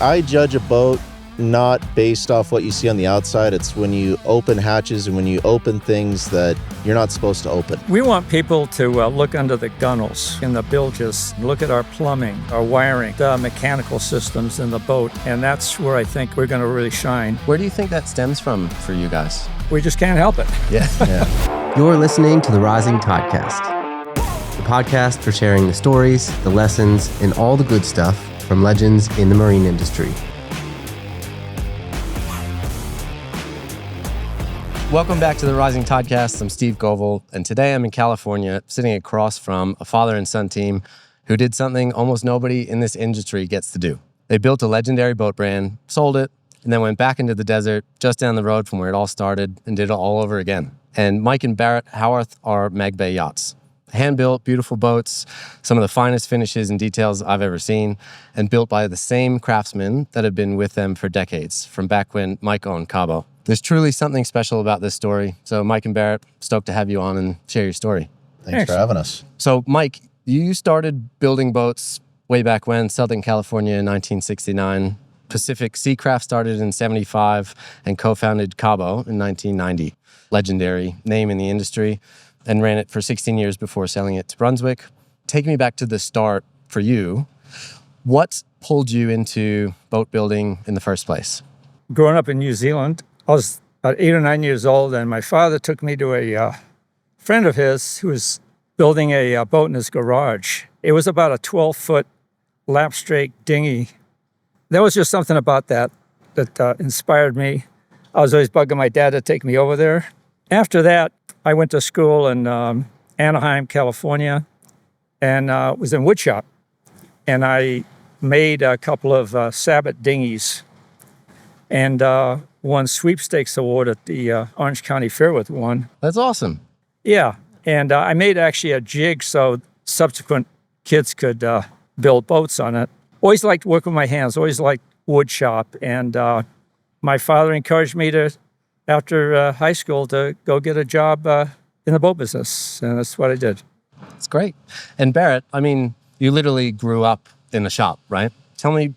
I judge a boat not based off what you see on the outside. It's when you open hatches and when you open things that you're not supposed to open. We want people to look under the gunnels and the bilges, look at our plumbing, our wiring, the mechanical systems in the boat, and that's where I think we're going to really shine. Where do you think that stems from for you guys? We just can't help it. Yeah. You're listening to the Rising Podcast, the podcast for sharing the stories, the lessons, and all the good stuff from legends in the marine industry. Welcome back to the Rising Podcast. I'm Steve Govil, and today I'm in California, sitting across from a father and son team who did something almost nobody in this industry gets to do. They built a legendary boat brand, sold it, and then went back into the desert just down the road from where it all started and did it all over again. And Mike and Barrett Howarth are Mag Bay Yachts. Hand-built, beautiful boats, some of the finest finishes and details I've ever seen, and built by the same craftsmen that have been with them for decades, from back when Mike owned Cabo. There's truly something special about this story. So Mike and Barrett, stoked to have you on and share your story. Thanks for having us. So Mike, you started building boats way back when, Southern California in 1969. Pacific Seacraft started in 75 and co-founded Cabo in 1990. Legendary name in the industry, and ran it for 16 years before selling it to Brunswick. Take me back to the start for you. What pulled you into boat building in the first place? Growing up in New Zealand, I was about 8 or 9 years old, and my father took me to a friend of his who was building a boat in his garage. It was about a 12-foot lap strake dinghy. There was just something about that inspired me. I was always bugging my dad to take me over there. After that, I went to school in Anaheim, California, and was in woodshop. And I made a couple of Sabbath dinghies and won sweepstakes award at the Orange County Fair with one. That's awesome. Yeah, and I made actually a jig so subsequent kids could build boats on it. Always liked working with my hands, always liked woodshop. And my father encouraged me to, after high school, to go get a job in the boat business. And that's what I did. That's great. And Barrett, I mean, you literally grew up in the shop, right? Tell me,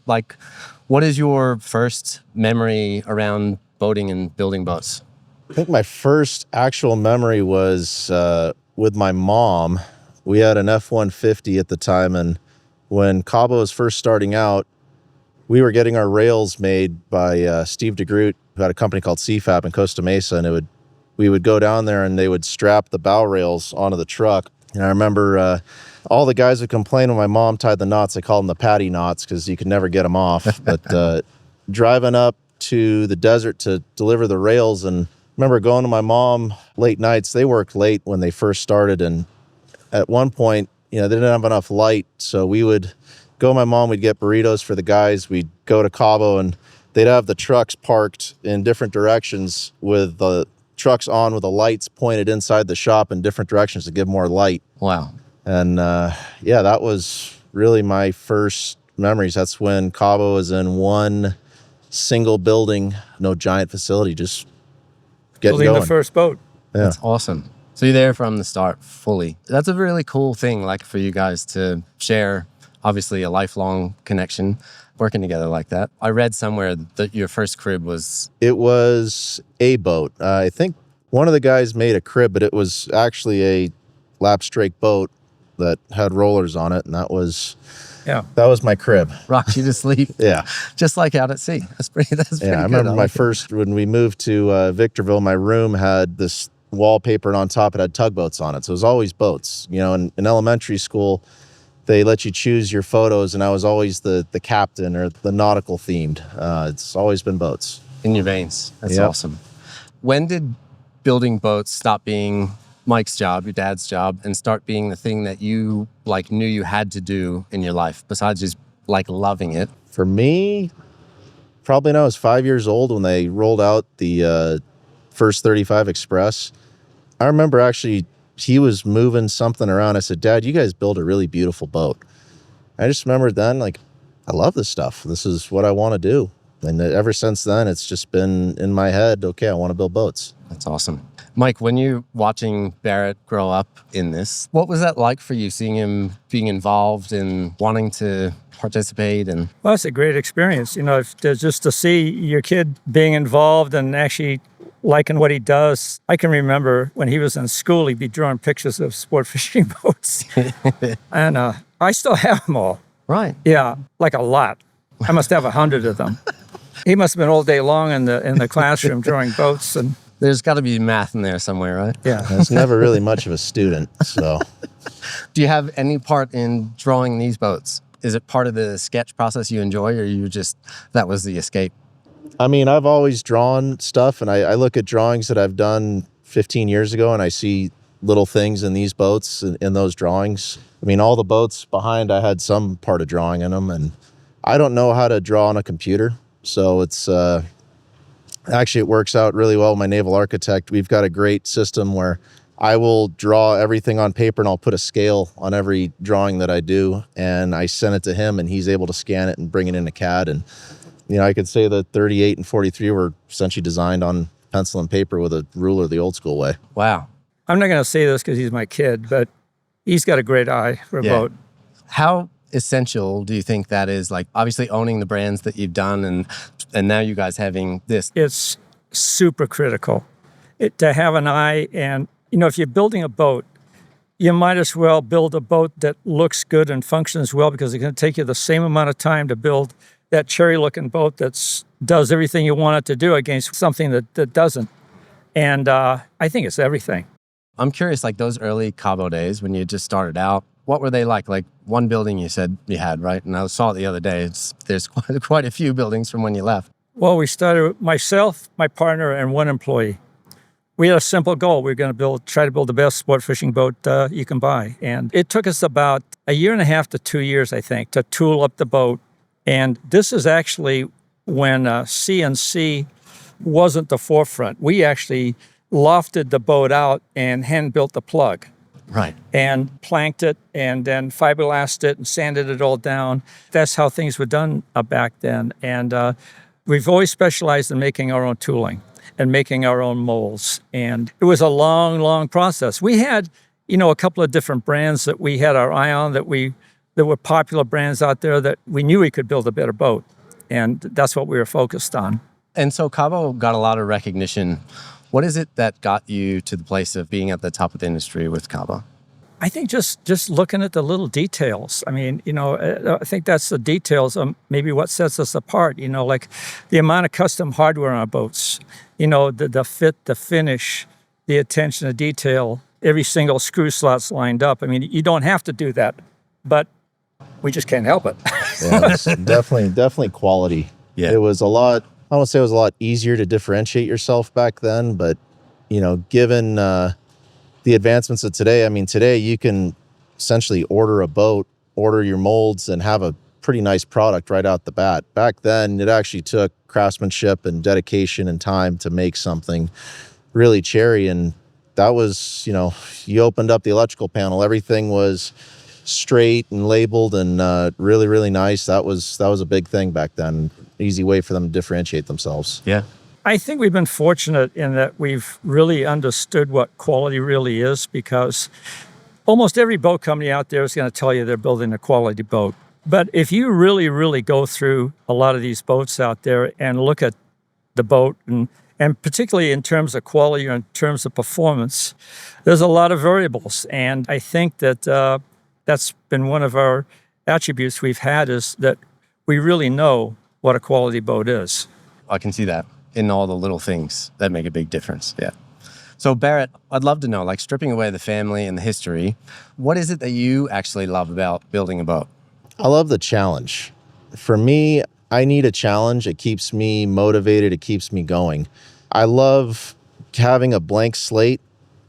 what is your first memory around boating and building boats? I think my first actual memory was with my mom. We had an F-150 at the time, and when Cabo was first starting out, we were getting our rails made by Steve DeGroot, who had a company called CFAB in Costa Mesa, and we would go down there and they would strap the bow rails onto the truck. And I remember all the guys would complain when my mom tied the knots. They called them the patty knots because you could never get them off. But driving up to the desert to deliver the rails, and I remember going to my mom late nights. They worked late when they first started, and at one point, they didn't have enough light, so we would go. My mom would get burritos for the guys. We'd go to Cabo, and they'd have the trucks parked in different directions with the trucks on with the lights pointed inside the shop in different directions to give more light. Wow. And that was really my first memories. That's when Cabo was in one single building, no giant facility, just getting Building going. the first boat. Yeah. That's awesome. So you're there from the start fully. That's a really cool thing, for you guys to share, obviously a lifelong connection, working together like that. I read somewhere that your first crib was... It was a boat. I think one of the guys made a crib, but it was actually a lap strake boat that had rollers on it, and that was my crib. Rocked you to sleep. Yeah. Just like out at sea. That's pretty good. I remember when we moved to Victorville, my room had this wallpaper, and on top it had tugboats on it. So it was always boats. In elementary school, they let you choose your photos, and I was always the captain or the nautical themed. It's always been boats. In your veins. That's awesome. When did building boats stop being Mike's job, your dad's job, and start being the thing that you knew you had to do in your life, besides just loving it? For me, probably when I was 5 years old when they rolled out the first 35 Express. I remember actually he was moving something around. I said, "Dad, you guys build a really beautiful boat." I just remembered then, I love this stuff. This is what I want to do. And ever since then, it's just been in my head, okay, I want to build boats. That's awesome. Mike, when you're watching Barrett grow up in this, what was that like for you, seeing him being involved and wanting to participate? And Well, it's a great experience, just to see your kid being involved and actually liking what he does. I can remember when he was in school, he'd be drawing pictures of sport fishing boats. And I still have them all. right. Yeah, like a lot. I must have 100 of them. He must have been all day long in the classroom drawing boats. And There's got to be math in there somewhere, right? yeah. I was never really much of a student, so Do you have any part in drawing these boats? Is it part of the sketch process you enjoy, or you just, that was the escape? I mean, I've always drawn stuff, and I look at drawings that I've done 15 years ago, and I see little things in these boats, in those drawings. I mean, all the boats behind, I had some part of drawing in them, and I don't know how to draw on a computer, so it's actually, it works out really well with my naval architect. We've got a great system where I will draw everything on paper, and I'll put a scale on every drawing that I do, and I send it to him, and he's able to scan it and bring it into CAD. And I could say that 38 and 43 were essentially designed on pencil and paper with a ruler the old school way. Wow. I'm not going to say this because he's my kid, but he's got a great eye for a boat. How essential do you think that is? Like, obviously owning the brands that you've done, and now you guys having this. It's super critical to have an eye. And, if you're building a boat, you might as well build a boat that looks good and functions well, because it's going to take you the same amount of time to build that cherry-looking boat that does everything you want it to do against something that doesn't. And I think it's everything. I'm curious, like those early Cabo days when you just started out, what were they like? Like one building you said you had, right? And I saw it the other day. There's quite a few buildings from when you left. Well, we started with myself, my partner, and one employee. We had a simple goal. We were going to try to build the best sport fishing boat you can buy. And it took us about 1.5 to 2 years, I think, to tool up the boat. And this is actually when CNC wasn't the forefront. We actually lofted the boat out and hand built the plug. Right. And planked it and then fiberglassed it and sanded it all down. That's how things were done back then. And we've always specialized in making our own tooling and making our own molds. And it was a long, long process. We had, a couple of different brands that we had our eye on, that were popular brands out there that we knew we could build a better boat. And that's what we were focused on. And so Cabo got a lot of recognition. What is it that got you to the place of being at the top of the industry with Cabo? I think just looking at the little details. I mean, I think that's the details of maybe what sets us apart, like the amount of custom hardware on our boats, the fit, the finish, the attention to detail, every single screw slot's lined up. I mean, you don't have to do that, but we just can't help it. Yeah, it's definitely quality. Yeah. It was a lot, I won't say it was a lot easier to differentiate yourself back then, but, given the advancements of today, I mean, today you can essentially order a boat, order your molds, and have a pretty nice product right out the bat. Back then, it actually took craftsmanship and dedication and time to make something really cherry. And that was, you opened up the electrical panel, everything was straight and labeled and really, really nice. That was a big thing back then. Easy way for them to differentiate themselves. Yeah. I think we've been fortunate in that we've really understood what quality really is, because almost every boat company out there is going to tell you they're building a quality boat. But if you really, really go through a lot of these boats out there and look at the boat, and particularly in terms of quality or in terms of performance, there's a lot of variables. And I think that that's been one of our attributes we've had, is that we really know what a quality boat is. I can see that in all the little things that make a big difference. Yeah. So Barrett, I'd love to know, like stripping away the family and the history, what is it that you actually love about building a boat? I love the challenge. For me, I need a challenge. It keeps me motivated. It keeps me going. I love having a blank slate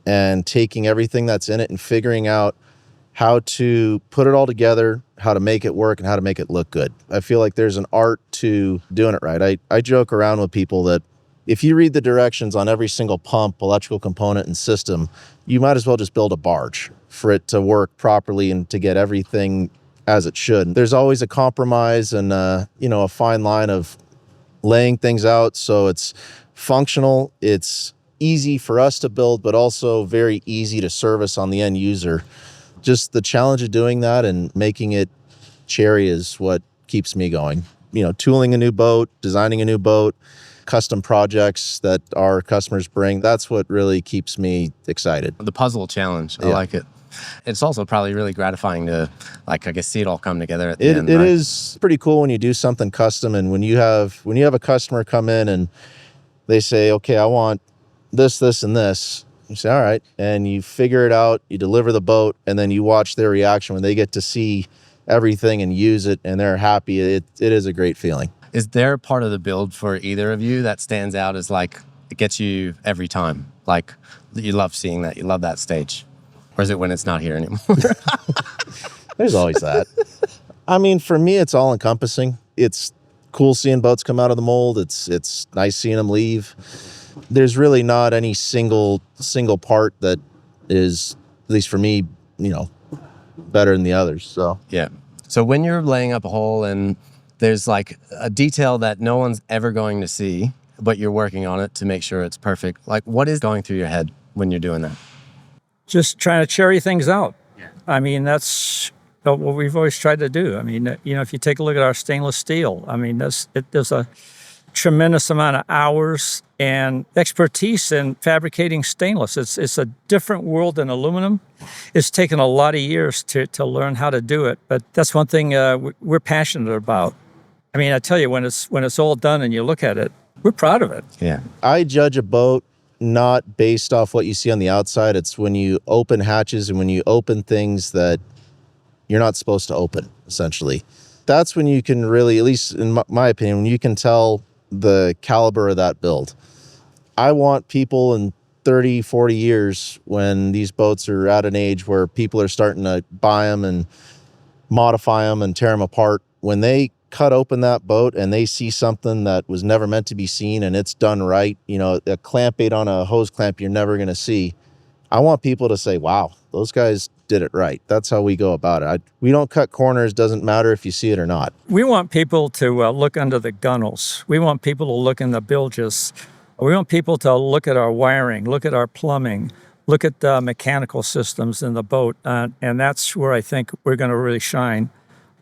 and taking everything that's in it and figuring out how to put it all together, how to make it work, and how to make it look good. I feel like there's an art to doing it right. I joke around with people that if you read the directions on every single pump, electrical component, and system, you might as well just build a barge for it to work properly and to get everything as it should. There's always a compromise and a fine line of laying things out so it's functional, it's easy for us to build, but also very easy to service on the end user. Just the challenge of doing that and making it cherry is what keeps me going. Tooling a new boat, designing a new boat, custom projects that our customers bring. That's what really keeps me excited. The puzzle challenge. I like it. It's also probably really gratifying to, see it all come together at the end. It is pretty cool when you do something custom, and when you have a customer come in and they say, okay, I want this, and this. You say, all right. And you figure it out, you deliver the boat, and then you watch their reaction when they get to see everything and use it and they're happy. It is a great feeling. Is there a part of the build for either of you that stands out as it gets you every time? Like you love seeing that, you love that stage? Or is it when it's not here anymore? There's always that. I mean, for me, it's all encompassing. It's cool seeing boats come out of the mold. It's nice seeing them leave. There's really not any single part that is, at least for me, better than the others. So yeah. So when you're laying up a hole and there's a detail that no one's ever going to see, but you're working on it to make sure it's perfect, what is going through your head when you're doing that? Just trying to cherry things out. Yeah. I mean, that's what we've always tried to do. I mean, if you take a look at our stainless steel, I mean, there's a tremendous amount of hours and expertise in fabricating stainless. It's a different world than aluminum. It's taken a lot of years to learn how to do it, but that's one thing we're passionate about. I mean, I tell you, when it's all done and you look at it, we're proud of it. Yeah. I judge a boat not based off what you see on the outside. It's when you open hatches and when you open things that you're not supposed to open, essentially. That's when you can really, at least in my opinion, when you can tell the caliber of that build. I want people in 30, 40 years, when these boats are at an age where people are starting to buy them and modify them and tear them apart, when they cut open that boat and they see something that was never meant to be seen and it's done right, a clamp bait on a hose clamp you're never going to see. I want people to say, wow, those guys did it right. That's how we go about it. We don't cut corners. Doesn't matter if you see it or not. We want people to look under the gunnels. We want people to look in the bilges. We want people to look at our wiring, look at our plumbing, look at the mechanical systems in the boat. And that's where I think we're going to really shine.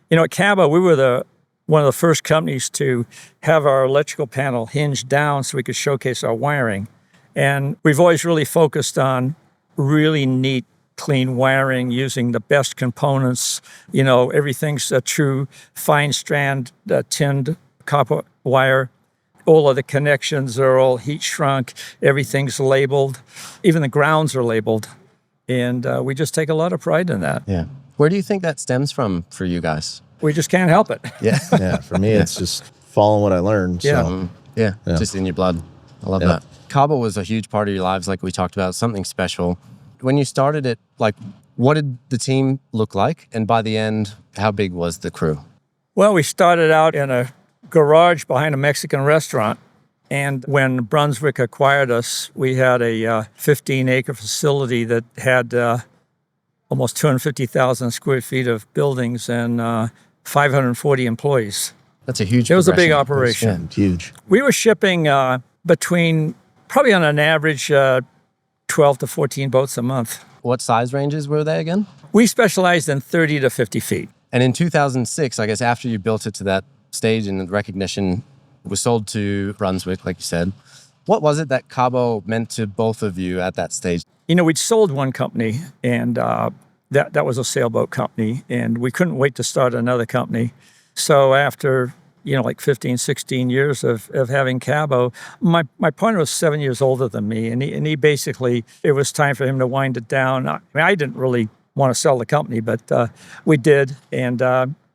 At Cabo, we were one of the first companies to have our electrical panel hinged down so we could showcase our wiring. And we've always really focused on really neat, clean wiring using the best components. Everything's a true fine strand tinned copper wire. All of the connections are all heat shrunk. Everything's labeled. Even the grounds are labeled. And we just take a lot of pride in that. Yeah. Where do you think that stems from for you guys? We just can't help it. Yeah. Yeah. For me, it's just following what I learned. Yeah. So. Yeah. Just in your blood. I love that. Cabo was a huge part of your lives, like we talked about, something special. When you started it, what did the team look like? And by the end, how big was the crew? Well, we started out in a garage behind a Mexican restaurant. And when Brunswick acquired us, we had a 15-acre facility that had almost 250,000 square feet of buildings and 540 employees. That's a huge. It was a big operation. Yeah, huge. We were shipping between, probably on an average, 12 to 14 boats a month. What size ranges were they again? We specialized in 30 to 50 feet. And in 2006, I guess after you built it to that stage and the recognition was sold to Brunswick, like you said, what was it that Cabo meant to both of you at that stage? We'd sold one company, and that was a sailboat company, and we couldn't wait to start another company. So after 15, 16 years of having Cabo, my partner was 7 years older than me, and he basically, it was time for him to wind it down. I mean, I didn't really want to sell the company, but we did. And,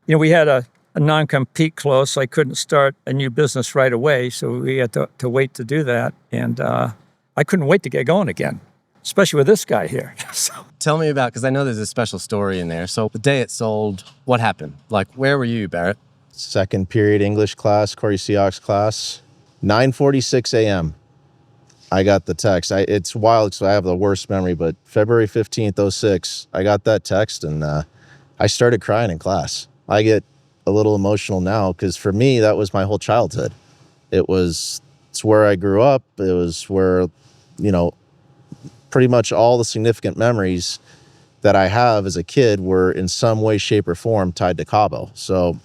we had a non-compete clause, so I couldn't start a new business right away, so we had to wait to do that. And I couldn't wait to get going again, especially with this guy here. So. Tell me about, because I know there's a special story in there. So the day it sold, what happened? Where were you, Barrett? Second period English class, Corey Seahawks class, 9:46 a.m. I got the text. It's wild, so I have the worst memory, but February 15th, 06, I got that text, and I started crying in class. I get a little emotional now, because for me, that was my whole childhood. It's where I grew up. It was where, pretty much all the significant memories. that I have as a kid were in some way, shape, or form tied to Cabo. So,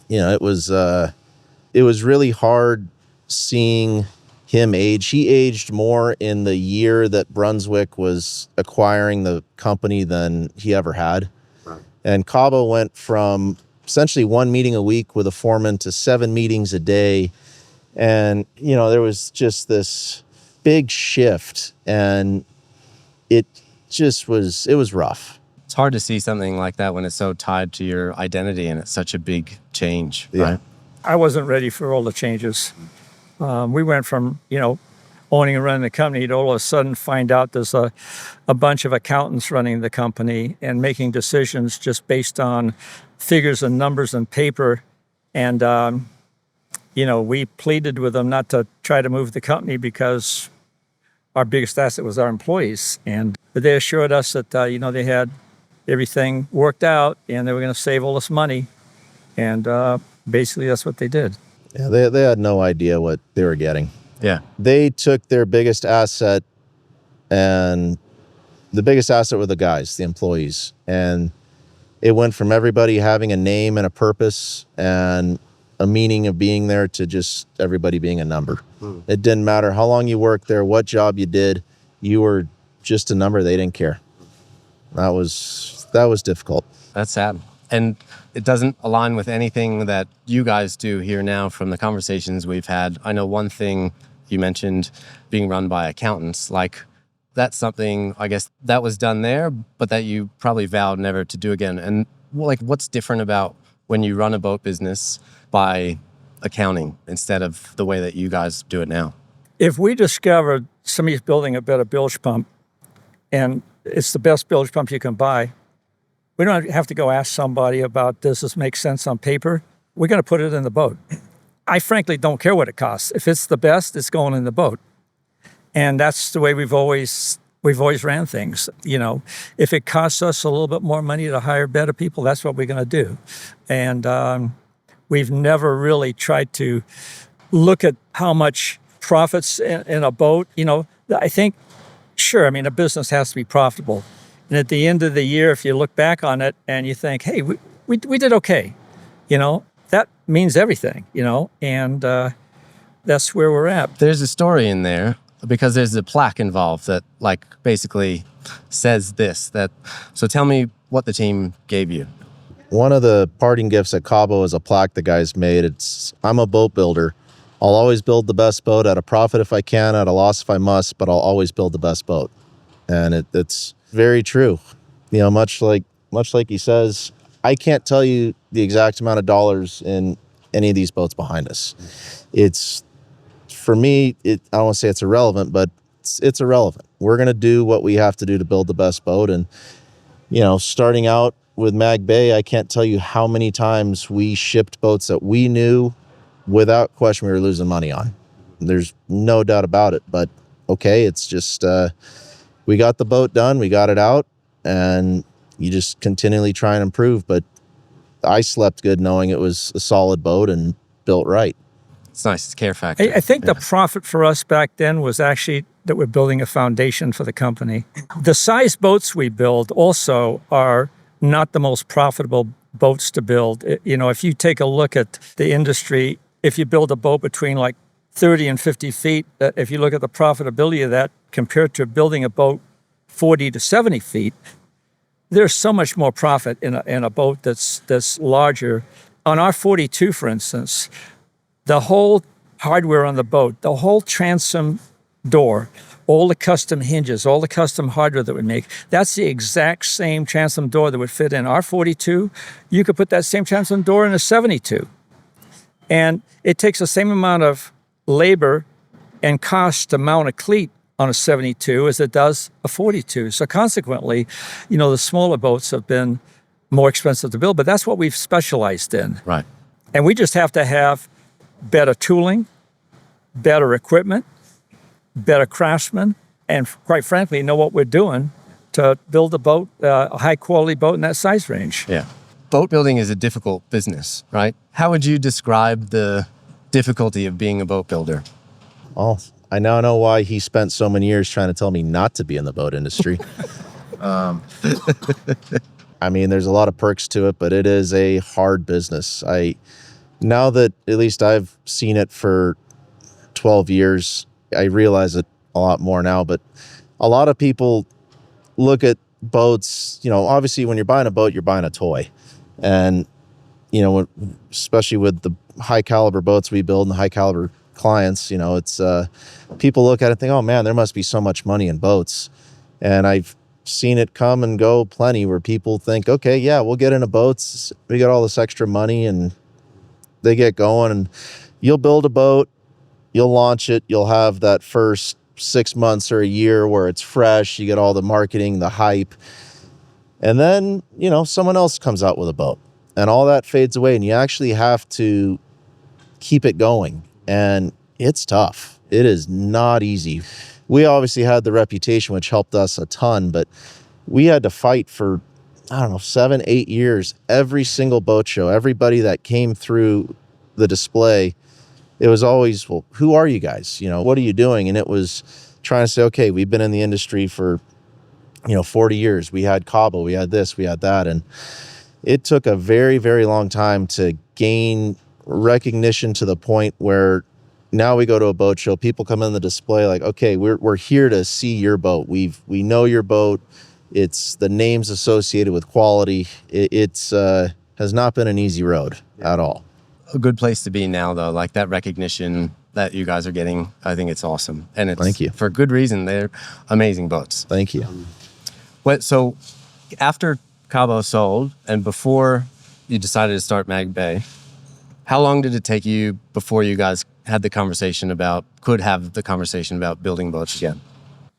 it was really hard seeing him age. He aged more in the year that Brunswick was acquiring the company than he ever had. Right. And Cabo went from essentially 1 meeting a week with a foreman to 7 meetings a day. And, there was just this big shift, and it was rough. It's hard to see something like that when it's so tied to your identity and it's such a big change, Yeah. right? I wasn't ready for all the changes. We went from, owning and running the company to all of a sudden find out there's a bunch of accountants running the company and making decisions just based on figures and numbers and paper. And, we pleaded with them not to try to move the company because our biggest asset was our employees. But they assured us that, they had everything worked out and they were going to save all this money. And basically that's what they did. Yeah, they had no idea what they were getting. Yeah. They took their biggest asset, and the biggest asset were the guys, the employees. And it went from everybody having a name and a purpose and a meaning of being there to just everybody being a number. It didn't matter how long you worked there, what job you did, you were just a number. They didn't care. That was difficult. That's sad. And it doesn't align with anything that you guys do here now from the conversations we've had. I know one thing you mentioned, being run by accountants, like that's something, I guess, that was done there, but that you probably vowed never to do again. And what's different about when you run a boat business by accounting instead of the way that you guys do it now? If we discovered somebody's building a better bilge pump and it's the best bilge pump you can buy, we don't have to go ask somebody about, does this make sense on paper? We're going to put it in the boat. I frankly don't care what it costs. If it's the best, it's going in the boat. And that's the way we've always ran things. If it costs us a little bit more money to hire better people, that's what we're going to do. And we've never really tried to look at how much profits in a boat. I think, sure, a business has to be profitable. And at the end of the year, if you look back on it and you think, hey, we did okay, that means everything, and that's where we're at. There's a story in there because there's a plaque involved that basically says this. So tell me what the team gave you. One of the parting gifts at Cabo is a plaque the guys made. It's, I'm a boat builder. I'll always build the best boat at a profit if I can, at a loss if I must, but I'll always build the best boat. And it's very true. Much like he says, I can't tell you the exact amount of dollars in any of these boats behind us. It's, for me, I don't want to say it's irrelevant, but it's irrelevant. We're going to do what we have to do to build the best boat. And, starting out with Mag Bay, I can't tell you how many times we shipped boats that we knew without question we were losing money on. There's no doubt about it, but okay, it's just, we got the boat done, we got it out, and you just continually try and improve. But I slept good knowing it was a solid boat and built right. It's nice. It's care factor. I think the profit for us back then was actually that we're building a foundation for the company. The size boats we build also are not the most profitable boats to build. If you take a look at the industry, if you build a boat between 30 and 50 feet, if you look at the profitability of that compared to building a boat 40 to 70 feet, there's so much more profit in a boat that's larger. On our 42, for instance, the whole hardware on the boat, the whole transom door, all the custom hinges, all the custom hardware that we make, that's the exact same transom door that would fit in our 42. You could put that same transom door in a 72. And it takes the same amount of labor and cost to mount a cleat on a 72 as it does a 42. So consequently, the smaller boats have been more expensive to build, but that's what we've specialized in. Right. And we just have to have better tooling, better equipment, better craftsmen, and quite frankly, know what we're doing to build a boat, a high quality boat in that size range. Yeah. Boat building is a difficult business, right? How would you describe the difficulty of being a boat builder? Well, I now know why he spent so many years trying to tell me not to be in the boat industry. I mean, there's a lot of perks to it, but it is a hard business. Now that at least I've seen it for 12 years, I realize it a lot more now, but a lot of people look at boats, obviously when you're buying a boat, you're buying a toy. And, especially with the high caliber boats we build and the high caliber clients, it's people look at it and think, oh man, there must be so much money in boats. And I've seen it come and go plenty where people think, okay, yeah, we'll get into boats. We got all this extra money, and they get going, and you'll build a boat, you'll launch it, you'll have that first 6 months or a year where it's fresh, you get all the marketing, the hype, and then, someone else comes out with a boat and all that fades away, and you actually have to keep it going. And it's tough. It is not easy. We obviously had the reputation, which helped us a ton, but we had to fight for, 7, 8 years, every single boat show, everybody that came through the display. It was always, well, who are you guys? What are you doing? And it was trying to say, okay, we've been in the industry for, 40 years. We had Cabo, we had this, we had that. And it took a very, very long time to gain recognition to the point where now we go to a boat show, people come in the display like, okay, we're here to see your boat. We know your boat. It's the names associated with quality. It's has not been an easy road at all. A good place to be now, though, like that recognition that you guys are getting. I think it's awesome. And it's Thank you. For good reason. They're amazing boats. Thank you. So after Cabo sold and before you decided to start Mag Bay, how long did it take you before you guys could have the conversation about building boats again?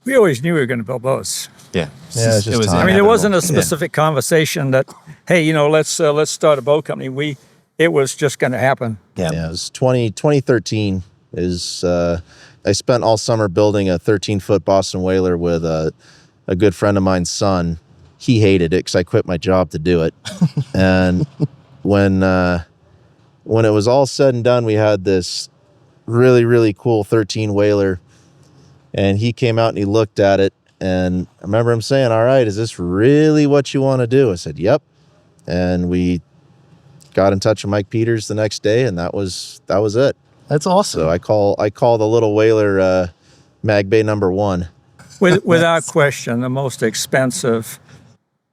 We always knew we were going to build boats. Yeah. It was time. I mean, there wasn't a specific conversation that, hey, let's start a boat company. It was just going to happen. Yeah. It was 2013 I spent all summer building a 13-foot Boston whaler with a good friend of mine's son. He hated it because I quit my job to do it. And when it was all said and done, we had this really, really cool 13 whaler, and he came out and he looked at it, and I remember him saying, all right, is this really what you want to do? I said, yep. And we got in touch with Mike Peters the next day, and that was it. That's awesome. So I call the little whaler Mag Bay number 1. Without question, the most expensive,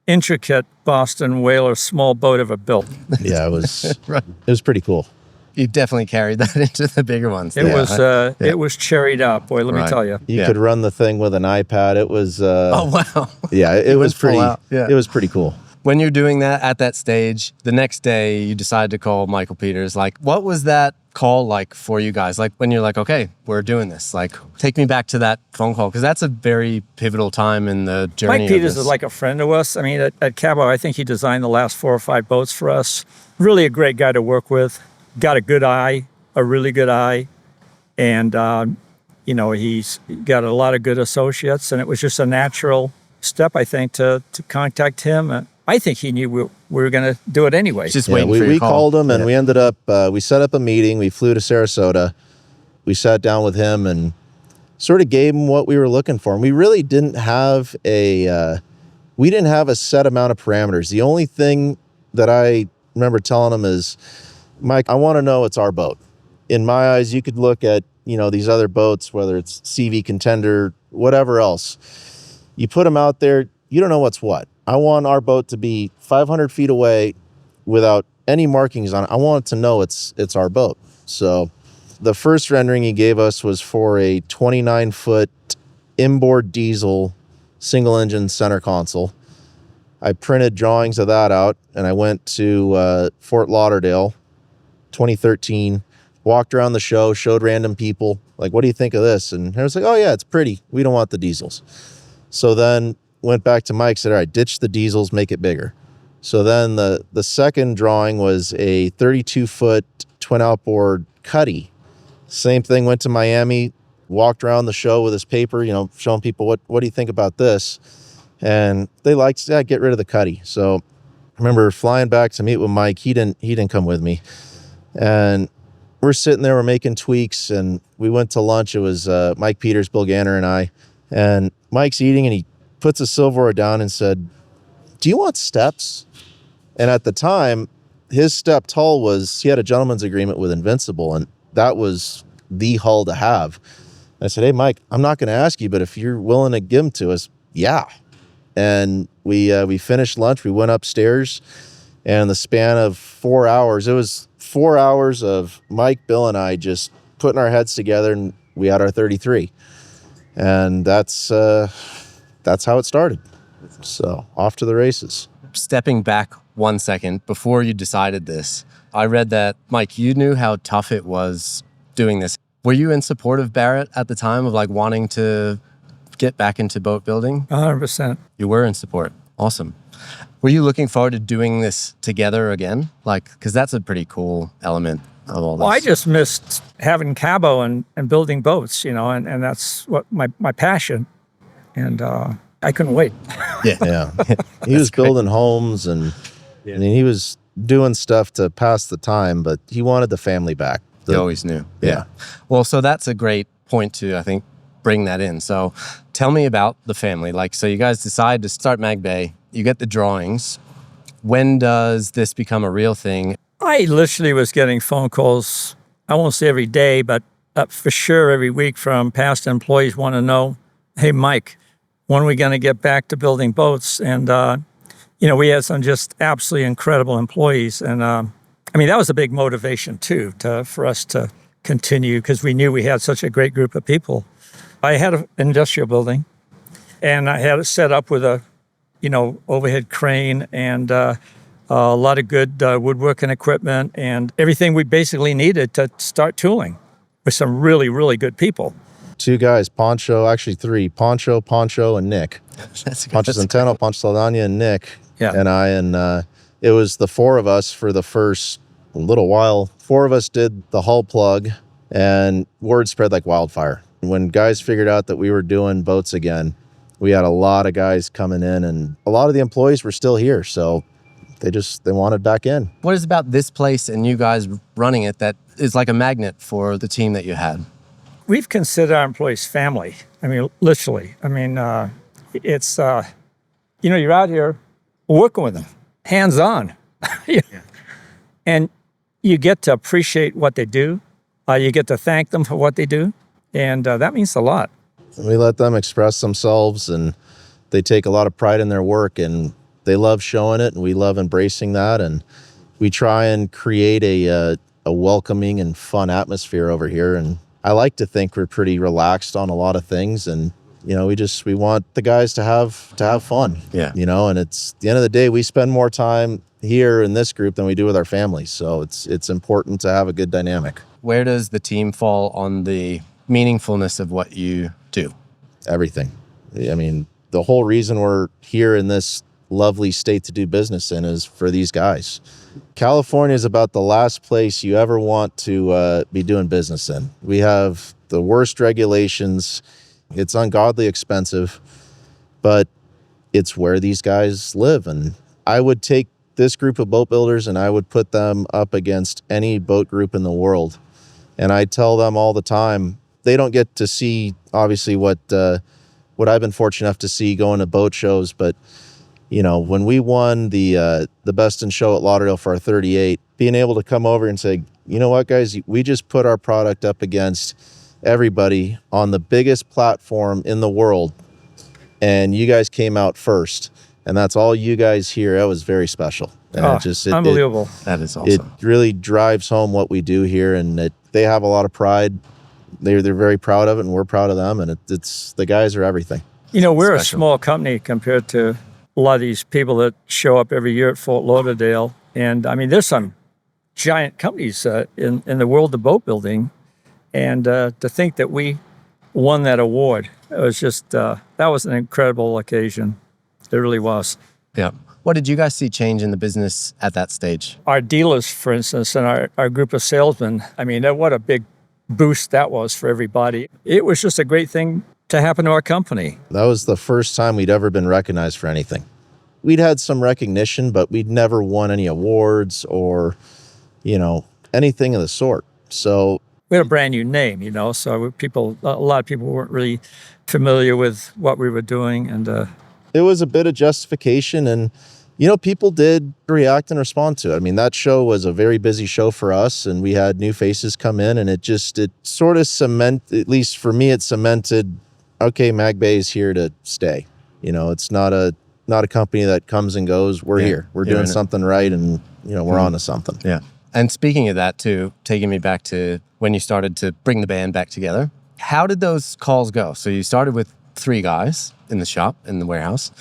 intricate Boston whaler small boat ever built. Yeah, it was Right. It was pretty cool. You've definitely carried that into the bigger ones. It was cherried up, boy. Let me tell you. You could run the thing with an iPad. It was Oh wow. yeah, it was pretty Yeah. It was pretty cool. When you're doing that at that stage, the next day you decide to call Michael Peters. Like, what was that call like for you guys? Like when you're like, okay, we're doing this. Like, take me back to that phone call, because that's a very pivotal time in the journey. Mike Peters is like a friend of us. I mean, at Cabo, I think he designed the last 4 or 5 boats for us. Really a great guy to work with. Got a good eye, a really good eye. And, he's got a lot of good associates. And it was just a natural step, I think, to contact him. I think he knew we were going to do it anyway. Just waiting for your we call. called him, and we ended up, we set up a meeting. We flew to Sarasota. We sat down with him and sort of gave him what we were looking for. And we really didn't have a set amount of parameters. The only thing that I remember telling him is, Mike, I want to know it's our boat. In my eyes, you could look at, these other boats, whether it's CV Contender, whatever else. You put them out there, you don't know what's what. I want our boat to be 500 feet away without any markings on it. I want it to know it's our boat. So the first rendering he gave us was for a 29-foot inboard diesel single engine center console. I printed drawings of that out, and I went to Fort Lauderdale, 2013, walked around the show, showed random people, like, what do you think of this? And I was like, oh yeah, it's pretty. We don't want the diesels. So then went back to Mike, said, all right, ditch the diesels, make it bigger. So then the second drawing was a 32-foot twin outboard cuddy. Same thing, went to Miami, walked around the show with his paper, showing people, what do you think about this? And they liked, get rid of the cuddy. So I remember flying back to meet with Mike. He didn't come with me. And we're sitting there, we're making tweaks, and we went to lunch. It was Mike Peters, Bill Ganner, and I. And Mike's eating, and he puts a silverware down and said, "Do you want steps?" And at the time, his step hull was, he had a gentleman's agreement with Invincible, and that was the hull to have. I said, "Hey, Mike, I'm not going to ask you, but if you're willing to give them to us, yeah." And we finished lunch. We went upstairs, and in the span of 4 hours, it was 4 hours of Mike, Bill, and I just putting our heads together, and we had our 33. And that's how it started. So off to the races. Stepping back 1 second, before you decided this, I read that, Mike, you knew how tough it was doing this. Were you in support of Barrett at the time of like wanting to get back into boat building? 100%. You were in support. Awesome. Were you looking forward to doing this together again? Like, because that's a pretty cool element of all this. Well, I just missed having Cabo and building boats, and that's what my passion. And I couldn't wait. Yeah. He was building homes, and I mean, he was doing stuff to pass the time, but he wanted the family back. You always knew. Yeah. Well, so that's a great point to, I think, bring that in. So tell me about the family. Like, so you guys decide to start Mag Bay. You get the drawings. When does this become a real thing? I literally was getting phone calls, I won't say every day, but for sure every week from past employees want to know, "Hey, Mike, when are we going to get back to building boats?" And, we had some just absolutely incredible employees. And that was a big motivation too, for us to continue, because we knew we had such a great group of people. I had an industrial building, and I had it set up with a, overhead crane and a lot of good woodworking equipment and everything we basically needed to start tooling with some really, really good people. 2 guys, Poncho, actually 3, Poncho, and Nick. Poncho Centeno, Poncho Saldana, and Nick. Yeah. And I, and it was the 4 of us for the first little while. 4 of us did the hull plug, and word spread like wildfire. When guys figured out that we were doing boats again, we had a lot of guys coming in, and a lot of the employees were still here. So they wanted back in. What is about this place and you guys running it that is like a magnet for the team that you had? We've considered our employees family. Literally. It's, you're out here working with them, hands-on. And you get to appreciate what they do. You get to thank them for what they do. And that means a lot. We let them express themselves, and they take a lot of pride in their work, and they love showing it, and we love embracing that. And we try and create a welcoming and fun atmosphere over here. And I like to think we're pretty relaxed on a lot of things, and we want the guys to have fun. Yeah. And it's, at the end of the day, we spend more time here in this group than we do with our families. So it's important to have a good dynamic. Where does the team fall on the meaningfulness of what you do? Everything. The whole reason we're here in this lovely state to do business in is for these guys. California is about the last place you ever want to be doing business in. We have the worst regulations. It's ungodly expensive, but it's where these guys live. And I would take this group of boat builders and I would put them up against any boat group in the world. And I tell them all the time, they don't get to see, obviously, what I've been fortunate enough to see going to boat shows. But, when we won the Best in Show at Lauderdale for our 38, being able to come over and say, "You know what, guys, we just put our product up against everybody on the biggest platform in the world, and you guys came out first. And that's all you guys here." That was very special. And unbelievable. That is awesome. It really drives home what we do here, and they have a lot of pride. They're very proud of it, and we're proud of them. And it's the guys are everything. We're a small company compared to a lot of these people that show up every year at Fort Lauderdale. And there's some giant companies in the world of boat building. And to think that we won that award, it was just, that was an incredible occasion. It really was. Yeah. What did you guys see change in the business at that stage? Our dealers, for instance, and our group of salesmen, what a big boost that was for everybody. It was just a great thing to happen to our company. That was the first time we'd ever been recognized for anything. We'd had some recognition, but we'd never won any awards or, anything of the sort. So we had a brand new name, so a lot of people weren't really familiar with what we were doing. And it was a bit of justification, and people did react and respond to it. I mean, that show was a very busy show for us, and we had new faces come in, and it sort of at least for me, it cemented, okay, Mag Bay is here to stay. It's not a company that comes and goes. We're here. We're doing something right, and we're on to something. Yeah. And speaking of that too, taking me back to when you started to bring the band back together, how did those calls go? So you started with 3 guys in the shop, in the warehouse.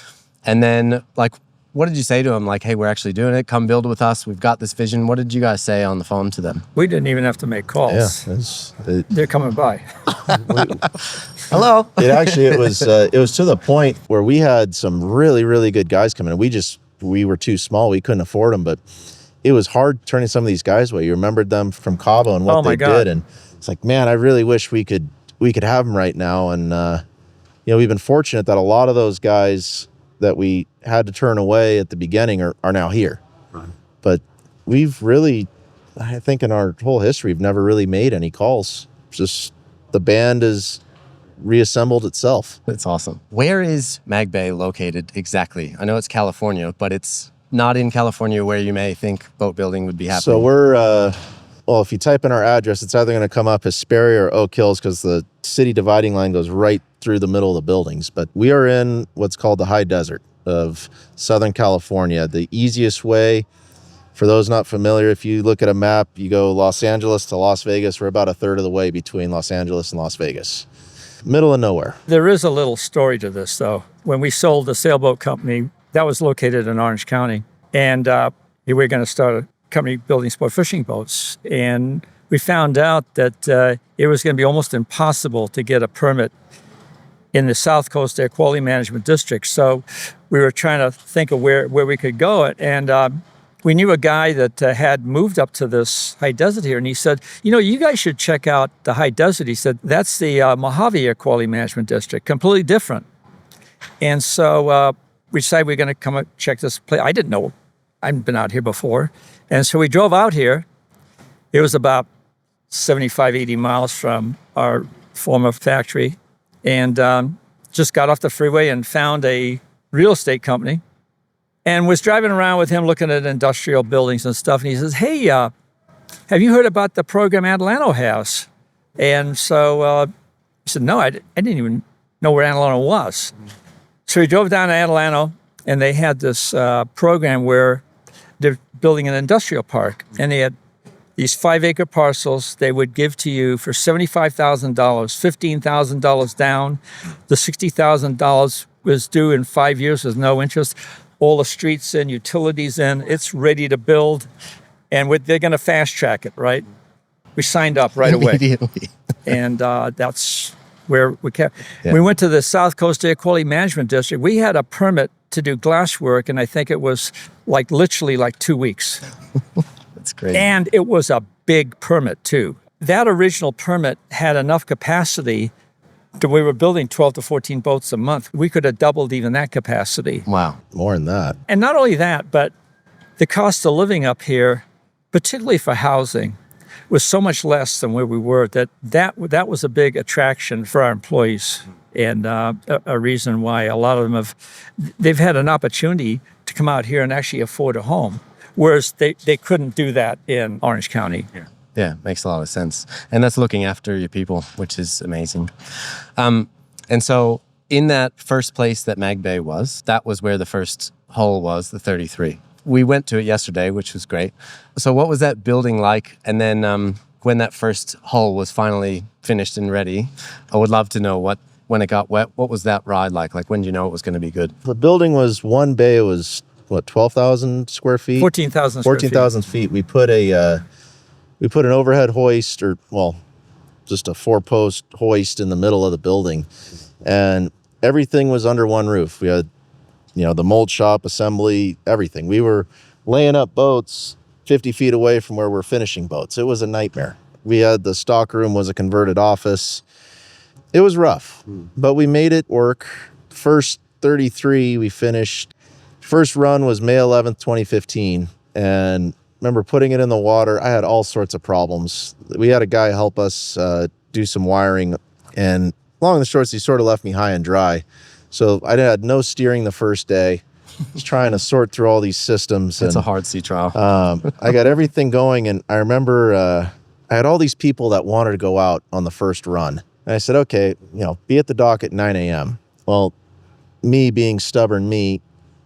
And then, like, what did you say to them? Like, hey, we're actually doing it. Come build with us. We've got this vision. What did you guys say on the phone to them? We didn't even have to make calls. Yeah, they're coming by. Hello. It was to the point where we had some really, really good guys coming in. We were too small. We couldn't afford them, but it was hard turning some of these guys away. You remembered them from Cabo and what they did. And it's like, man, I really wish we could have them right now. And, we've been fortunate that a lot of those guys that we had to turn away at the beginning are now here. Right. But we've really, I think in our whole history, we've never really made any calls. Just the band is reassembled itself. That's awesome. Where is Mag Bay located exactly? I know it's California, but it's not in California where you may think boat building would be happening. So we're, if you type in our address, it's either going to come up Hesperia or Oak Hills because the city dividing line goes right through the middle of the buildings. But we are in what's called the high desert of Southern California. The easiest way, for those not familiar, if you look at a map, you go Los Angeles to Las Vegas. We're about a third of the way between Los Angeles and Las Vegas. Middle of nowhere. There is a little story to this, though. When we sold the sailboat company, that was located in Orange County. And we were going to start a company building sport fishing boats. And we found out that it was going to be almost impossible to get a permit in the South Coast Air Quality Management District. So we were trying to think of where we could go. And we knew a guy that had moved up to this high desert here. And he said, you guys should check out the high desert. He said, that's the Mojave Air Quality Management District, completely different. And so we decided we're going to come and check this place. I didn't know. I hadn't been out here before. And so we drove out here. It was about 75, 80 miles from our former factory. And just got off the freeway and found a real estate company and was driving around with him looking at industrial buildings and stuff. And he says, hey, have you heard about the program Adelano has? And so I said, no, I didn't even know where Adelano was. So we drove down to Adelano, and they had this program where they're building an industrial park. And they had these 5-acre parcels they would give to you for $75,000, $15,000 down. The $60,000 was due in 5 years with no interest. All the streets in, utilities in, it's ready to build. And they're going to fast track it, right? We signed up right away. Immediately. And that's where we kept. Yeah. We went to the South Coast Air Quality Management District. We had a permit to do glass work, and I think it was literally 2 weeks. That's great. And it was a big permit, too. That original permit had enough capacity that we were building 12 to 14 boats a month. We could have doubled even that capacity. Wow. More than that. And not only that, but the cost of living up here, particularly for housing, was so much less than where we were that was a big attraction for our employees, and a reason why a lot of them they've had an opportunity to come out here and actually afford a home, whereas they couldn't do that in Orange County. Yeah, makes a lot of sense. And that's looking after your people, which is amazing. And so in that first place that Mag Bay was, that was where the first hull was, the 33. We went to it yesterday, which was great. So what was that building like? And then when that first hull was finally finished and ready, I would love to know when it got wet, what was that ride like? Like, when did you know it was going to be good? The building was one bay. It was, 12,000 square feet? 14,000 14,000 feet. We put an overhead hoist, just a 4-post hoist in the middle of the building. And everything was under one roof. We had, the mold shop, assembly, everything. We were laying up boats 50 feet away from where we're finishing boats. It was a nightmare. We had the stock room was a converted office. It was rough, but we made it work. First 33 we finished. First run was May 11th, 2015. And remember putting it in the water, I had all sorts of problems. We had a guy help us do some wiring, and long and the short, he sort of left me high and dry. So I had no steering the first day. Just trying to sort through all these systems. It's a hard sea trial. I got everything going, and I remember I had all these people that wanted to go out on the first run. And I said, okay, be at the dock at 9 a.m. Well, me being stubborn me,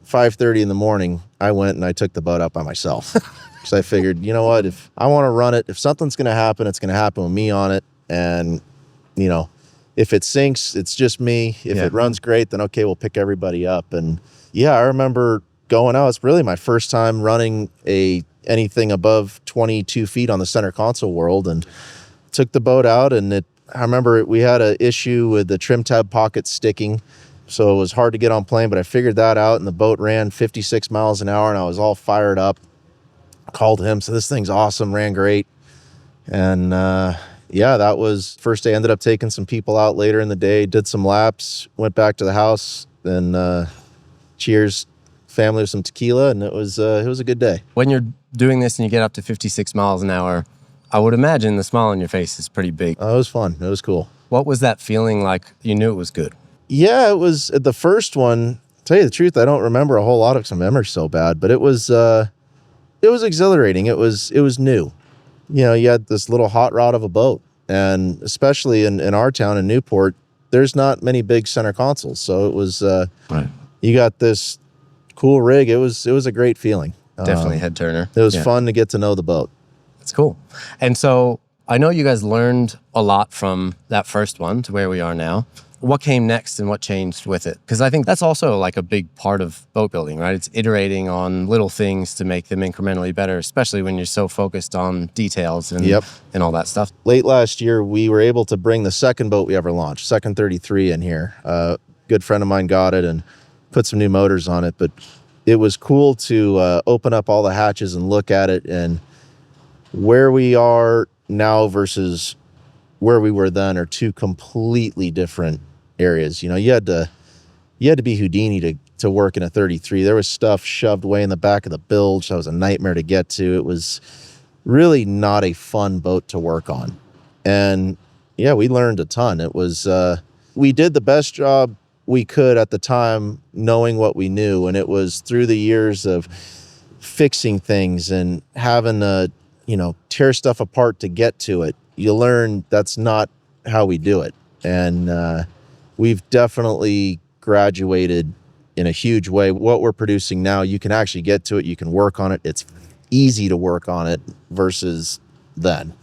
5:30 in the morning, I went and I took the boat out by myself. Because I figured, you know what, if I want to run it, if something's going to happen, it's going to happen with me on it. And, if it sinks, it's just me. If it runs great, then okay, we'll pick everybody up. And yeah, I remember going out. It's really my first time running anything above 22 feet on the center console world, and took the boat out. And I remember we had an issue with the trim tab pocket sticking, so it was hard to get on plane, but I figured that out, and the boat ran 56 miles an hour, and I was all fired up. Called him, so this thing's awesome, ran great. And that was first day. Ended up taking some people out later in the day, did some laps, went back to the house, then cheers family with some tequila, and it was a good day. When you're doing this and you get up to 56 miles an hour, I would imagine the smile on your face is pretty big. It was fun. It was cool. What was that feeling like? You knew it was good. Yeah, it was the first one. Tell you the truth, I don't remember a whole lot of some memories so bad, but it was exhilarating. It was new. You had this little hot rod of a boat, and especially in our town in Newport, there's not many big center consoles. So it was, right. You got this cool rig. It was a great feeling. Definitely head turner. It was fun to get to know the boat. It's cool. And so I know you guys learned a lot from that first one to where we are now. What came next and what changed with it? Because I think that's also like a big part of boat building, right? It's iterating on little things to make them incrementally better, especially when you're so focused on details and all that stuff. Late last year, we were able to bring the second boat we ever launched, second 33 in here. A good friend of mine got it and put some new motors on it, but it was cool to open up all the hatches and look at it, and where we are now versus where we were then are two completely different areas. You had to be Houdini to work in a 33. There was stuff shoved way in the back of the bilge. That was a nightmare to get to. It was really not a fun boat to work on. And yeah, we learned a ton. It was, we did the best job we could at the time, knowing what we knew. And it was through the years of fixing things and having to, tear stuff apart to get to it. You learn that's not how we do it. And we've definitely graduated in a huge way. What we're producing now, you can actually get to it. You can work on it. It's easy to work on it versus then.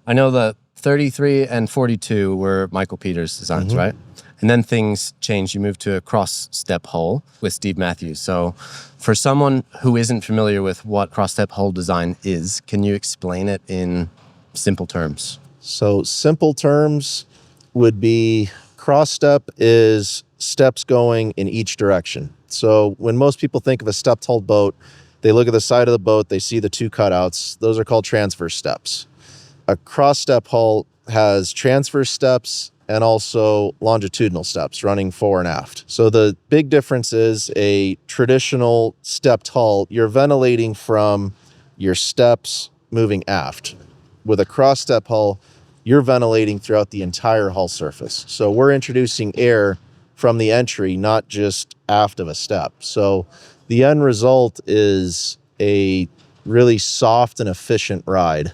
I know the 33 and 42 were Michael Peters' designs, right? And then things changed. You moved to a cross-step hull with Steve Matthews. So for someone who isn't familiar with what cross-step hull design is, can you explain it in simple terms? So simple terms would be cross-step is steps going in each direction. So when most people think of a stepped-hulled boat, they look at the side of the boat, they see the two cutouts. Those are called transverse steps. A cross-step hull has transverse steps and also longitudinal steps running fore and aft. So the big difference is a traditional stepped hull, you're ventilating from your steps moving aft. With a cross-step hull, you're ventilating throughout the entire hull surface. So we're introducing air from the entry, not just aft of a step. So the end result is a really soft and efficient ride.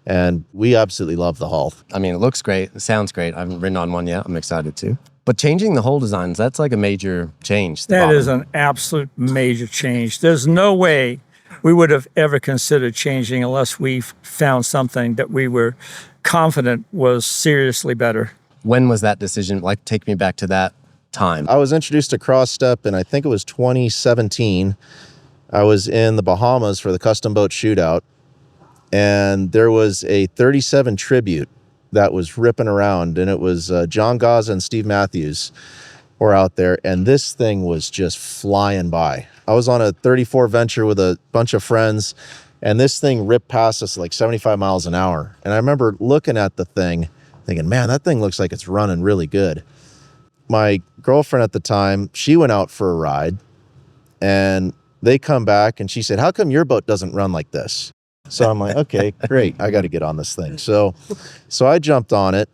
And we absolutely love the hull. I mean, it looks great. It sounds great. I haven't ridden on one yet. I'm excited too. But changing the hull designs, that's like a major change. That is an absolute major change. There's no way we would have ever considered changing unless we found something that we were confident was seriously better. When was that decision? Like, take me back to that time. I was introduced to cross step in, I think it was 2017. I was in the Bahamas for the custom boat shootout, and there was a 37 Tribute that was ripping around, and it was John Gaza and Steve Matthews were out there, and this thing was just flying by. I was on a 34 Venture with a bunch of friends, and this thing ripped past us like 75 miles an hour. And I remember looking at the thing thinking, man, that thing looks like it's running really good. My girlfriend at the time, she went out for a ride, and they come back, and she said, how come your boat doesn't run like this? So I'm like, okay, great. I got to get on this thing. So I jumped on it,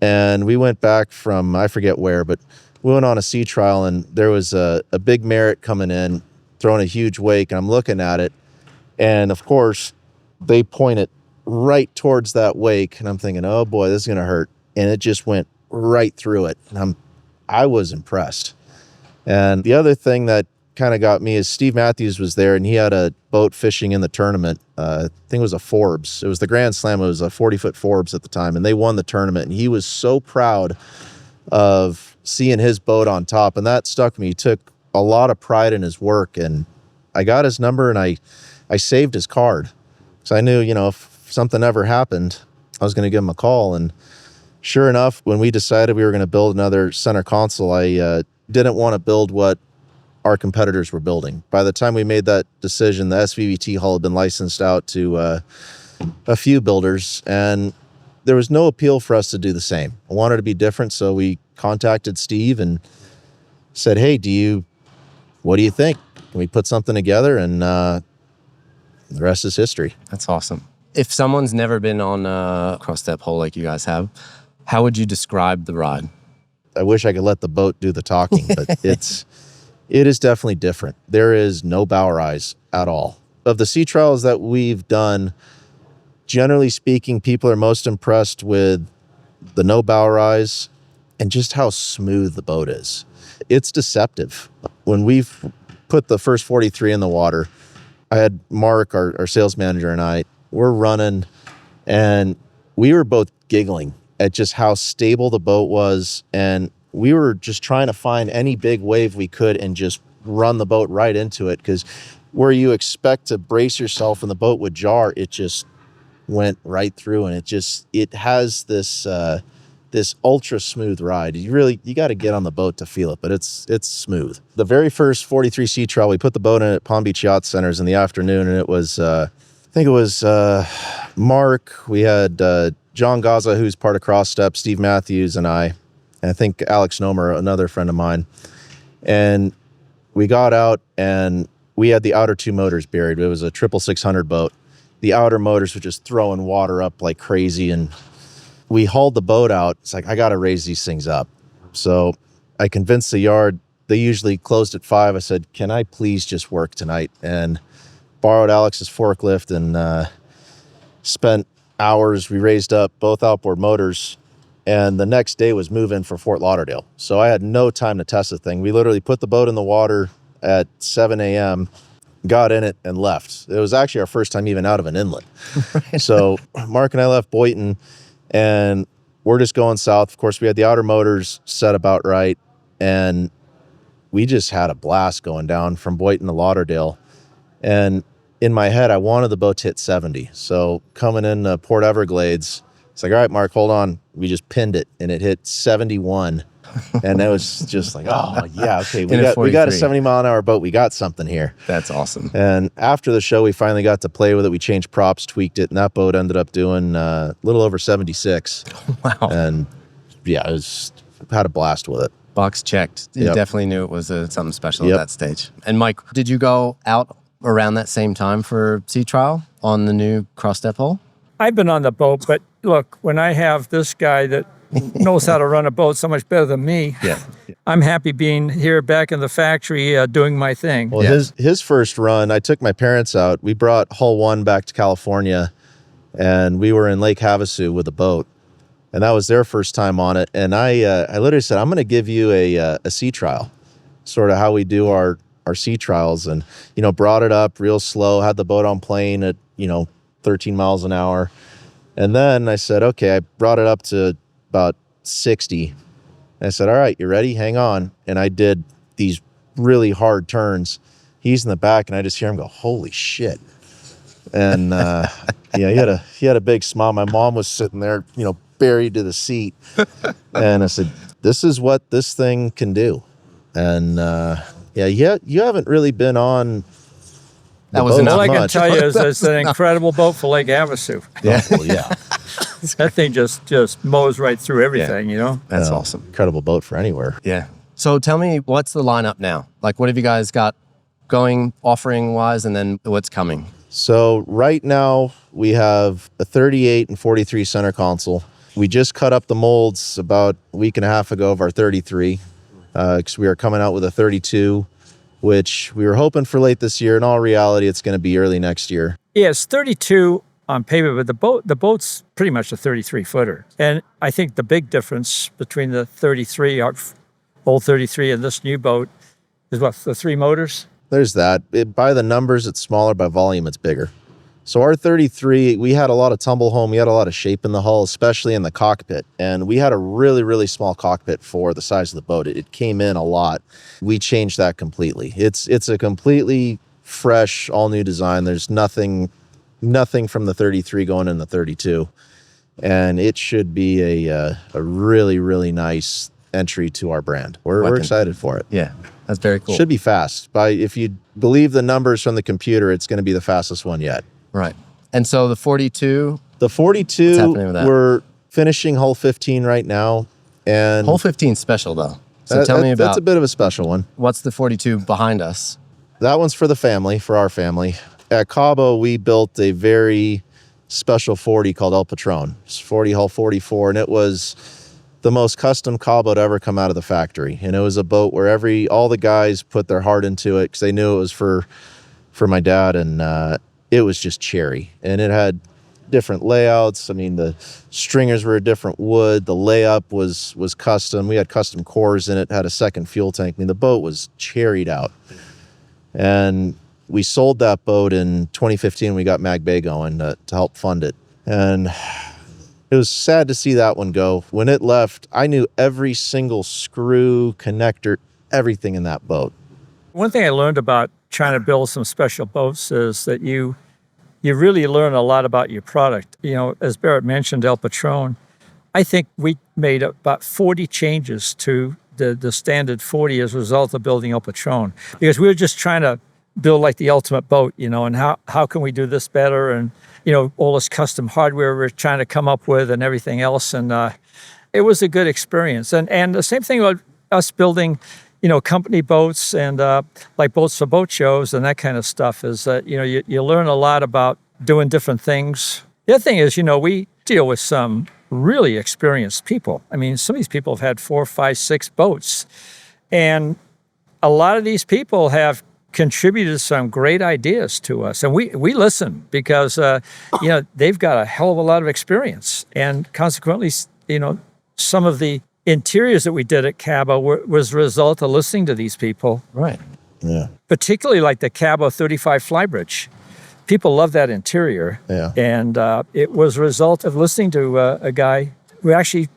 and we went back from, I forget where, but we went on a sea trial, and there was a big Merritt coming in, throwing a huge wake, and I'm looking at it. And of course, they point it right towards that wake, and I'm thinking, oh boy, this is going to hurt. And it just went right through it. And I was impressed. And the other thing that kind of got me is Steve Matthews was there, and he had a boat fishing in the tournament. I think it was a Forbes. It was the Grand Slam. It was a 40-foot Forbes at the time, and they won the tournament. And he was so proud of seeing his boat on top, and that stuck me. He took a lot of pride in his work, and I got his number, and I saved his card. So I knew, if something ever happened, I was going to give him a call. And sure enough, when we decided we were going to build another center console, I didn't want to build what our competitors were building. By the time we made that decision, the SVVT hull had been licensed out to a few builders, and there was no appeal for us to do the same. I wanted to be different, so we contacted Steve and said, hey, what do you think? Can we put something together? And the rest is history. That's awesome. If someone's never been on a cross-step hull like you guys have, how would you describe the ride? I wish I could let the boat do the talking, but it is definitely different. There is no bow rise at all. Of the sea trials that we've done, generally speaking, people are most impressed with the no bow rise and just how smooth the boat is. It's deceptive. When we've put the first 43 in the water, I had Mark, our sales manager, and we're running, and we were both giggling at just how stable the boat was. And we were just trying to find any big wave we could and just run the boat right into it, because where you expect to brace yourself and the boat would jar, it just went right through. And it has this ultra smooth ride. You got to get on the boat to feel it, but it's smooth. The very first 43 sea trial, we put the boat in at Palm Beach Yacht Centers in the afternoon, and it was, I think it was Mark. We had John Gaza, who's part of Cross Step, Steve Matthews, and I think Alex Nomer, another friend of mine. And we got out, and we had the outer two motors buried. It was a 600 boat. The outer motors were just throwing water up like crazy, and we hauled the boat out. It's like, I got to raise these things up. So I convinced the yard. They usually closed at 5. I said, can I please just work tonight? And borrowed Alex's forklift and spent hours. We raised up both outboard motors, and the next day was move in for Fort Lauderdale. So I had no time to test the thing. We literally put the boat in the water at 7 a.m., got in it, and left. It was actually our first time even out of an inlet. Right. So Mark and I left Boynton, and we're just going south. Of course, we had the outer motors set about right, and we just had a blast going down from Boynton to Lauderdale. And in my head, I wanted the boat to hit 70. So coming in Port Everglades, it's like, all right, Mark, hold on. We just pinned it, and it hit 71. And it was just like, oh, yeah, okay. We got a 70-mile-an-hour boat. We got something here. That's awesome. And after the show, we finally got to play with it. We changed props, tweaked it, and that boat ended up doing a little over 76. Wow. And, yeah, had a blast with it. Box checked. You Yep. definitely knew it was something special Yep. at that stage. And Mike, did you go out around that same time for sea trial on the new cross-step hull? I've been on the boat, but look, when I have this guy that knows how to run a boat so much better than me, I'm happy being here back in the factory doing my thing. Well, his first run, I took my parents out. We brought Hull 1 back to California, and we were in Lake Havasu with a boat. And that was their first time on it. And I literally said, I'm going to give you a sea trial, sort of how we do our sea trials. And, brought it up real slow, had the boat on plane at, 13 miles an hour. And then I said, okay, I brought it up to about 60. And I said, all right, you ready? Hang on. And I did these really hard turns. He's in the back, and I just hear him go, holy shit. And he had a big smile. My mom was sitting there, buried to the seat. And I said, this is what this thing can do. And you haven't really been on That was enough. All I can much. tell you is it's an incredible boat for Lake Havasu. Yeah. Well, yeah. That thing just mows right through everything, That's awesome. Incredible boat for anywhere. Yeah. So tell me, what's the lineup now? Like, what have you guys got going offering-wise, and then what's coming? So right now we have a 38 and 43 center console. We just cut up the molds about a week and a half ago of our 33. because we are coming out with a 32, which we were hoping for late this year. In all reality, it's going to be early next year. Yeah, it's 32 on paper, but the boat's pretty much a 33-footer. And I think the big difference between the 33, our old 33, and this new boat is what, the 3 motors? There's that. By the numbers, it's smaller. By volume, it's bigger. So our 33, we had a lot of tumble home. We had a lot of shape in the hull, especially in the cockpit. And we had a really, really small cockpit for the size of the boat. It came in a lot. We changed that completely. It's a completely fresh, all new design. There's nothing from the 33 going in the 32. And it should be a really, really nice entry to our brand. We're excited for it. Yeah, that's very cool. Should be fast. If you believe the numbers from the computer, it's going to be the fastest one yet. Right. And so the 42. The 42, what's happening with that? We're finishing hull 15 right now. And Hull 15 special, though. So tell me about, that's a bit of a special one. what's the 42 behind us? That one's for the family, for our family. At Cabo, we built a very special 40 called El Patron. It's 40 hull 44, and it was the most custom Cabo to ever come out of the factory. And it was a boat where all the guys put their heart into it because they knew it was for my dad, and it was just cherry. And it had different layouts. I mean, the stringers were a different wood. The layup was custom. We had custom cores in it, had a second fuel tank. I mean, the boat was cherried out. And we sold that boat in 2015. We got Mag Bay going to help fund it. And it was sad to see that one go. When it left, I knew every single screw, connector, everything in that boat. One thing I learned about trying to build some special boats is that you really learn a lot about your product. You know, as Barrett mentioned, El Patron, I think we made about 40 changes to the standard 40 as a result of building El Patron, because we were just trying to build like the ultimate boat, you know, and how can we do this better? And, you know, all this custom hardware we're trying to come up with and everything else. And it was a good experience. And the same thing about us building, you know, company boats and like boats for boat shows and that kind of stuff is that, you know, you learn a lot about doing different things. The other thing is, you know, we deal with some really experienced people. I mean, some of these people have had 4, 5, 6 boats. And a lot of these people have contributed some great ideas to us. And we listen because, you know, they've got a hell of a lot of experience. And consequently, you know, some of the interiors that we did at Cabo was a result of listening to these people. Right. Yeah. Particularly like the Cabo 35 flybridge. People love that interior. Yeah. And it was a result of listening to a guy who actually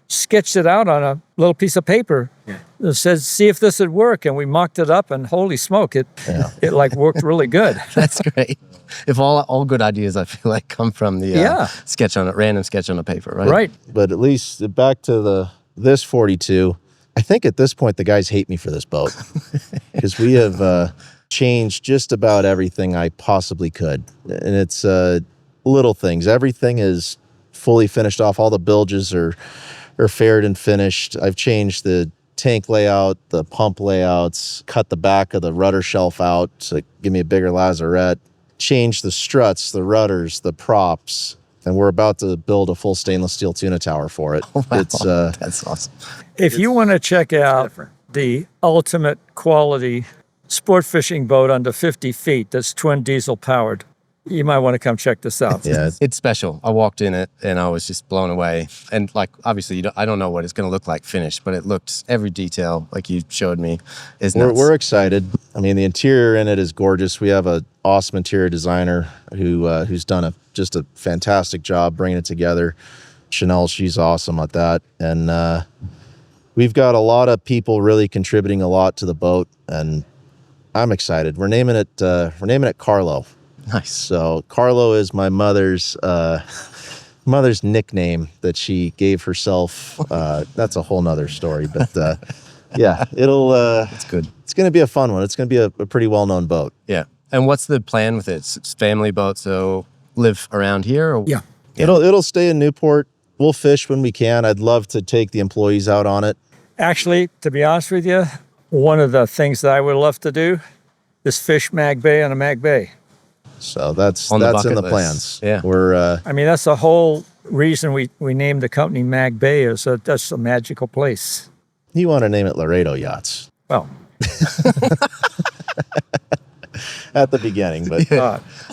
sketched it out on a little piece of paper. Yeah. It says, see if this would work. And we mocked it up, and holy smoke, it like worked really good. That's great. If all good ideas, I feel like, come from the sketch on a random sketch on a paper, right? Right. But at least back to this 42, I think at this point the guys hate me for this boat because we have changed just about everything I possibly could. And it's little things. Everything is fully finished off. All the bilges are faired and finished. I've changed the tank layout, the pump layouts, cut the back of the rudder shelf out to give me a bigger lazarette, changed the struts, the rudders, the props, and we're about to build a full stainless steel tuna tower for it. Oh, wow. It's that's awesome. If you want to check out the ultimate quality sport fishing boat under 50 feet that's twin diesel powered, you might want to come check this out. yeah, It's special. I walked in it and I was just blown away. And like, obviously, I don't know what it's going to look like finished, but it looked, every detail, like you showed me, is nuts. we're excited. I mean, the interior in it is gorgeous. We have an awesome interior designer who's done just a fantastic job bringing it together. Chanel, she's awesome at that. And we've got a lot of people really contributing a lot to the boat, and I'm excited. We're naming it Carlo. Nice. So Carlo is my mother's nickname that she gave herself. That's a whole nother story, but yeah, It's good. It's going to be a fun one. It's going to be a pretty well-known boat. Yeah. And what's the plan with it? It's family boat, so live around here? Or? Yeah. It'll stay in Newport. We'll fish when we can. I'd love to take the employees out on it. Actually, to be honest with you, one of the things that I would love to do is fish Mag Bay on a Mag Bay. So that's On the in bucket the list. plans. Yeah. We're I mean, that's the whole reason we named the company Mag Bay, is that's a magical place. You want to name it Laredo Yachts Well, at the beginning, but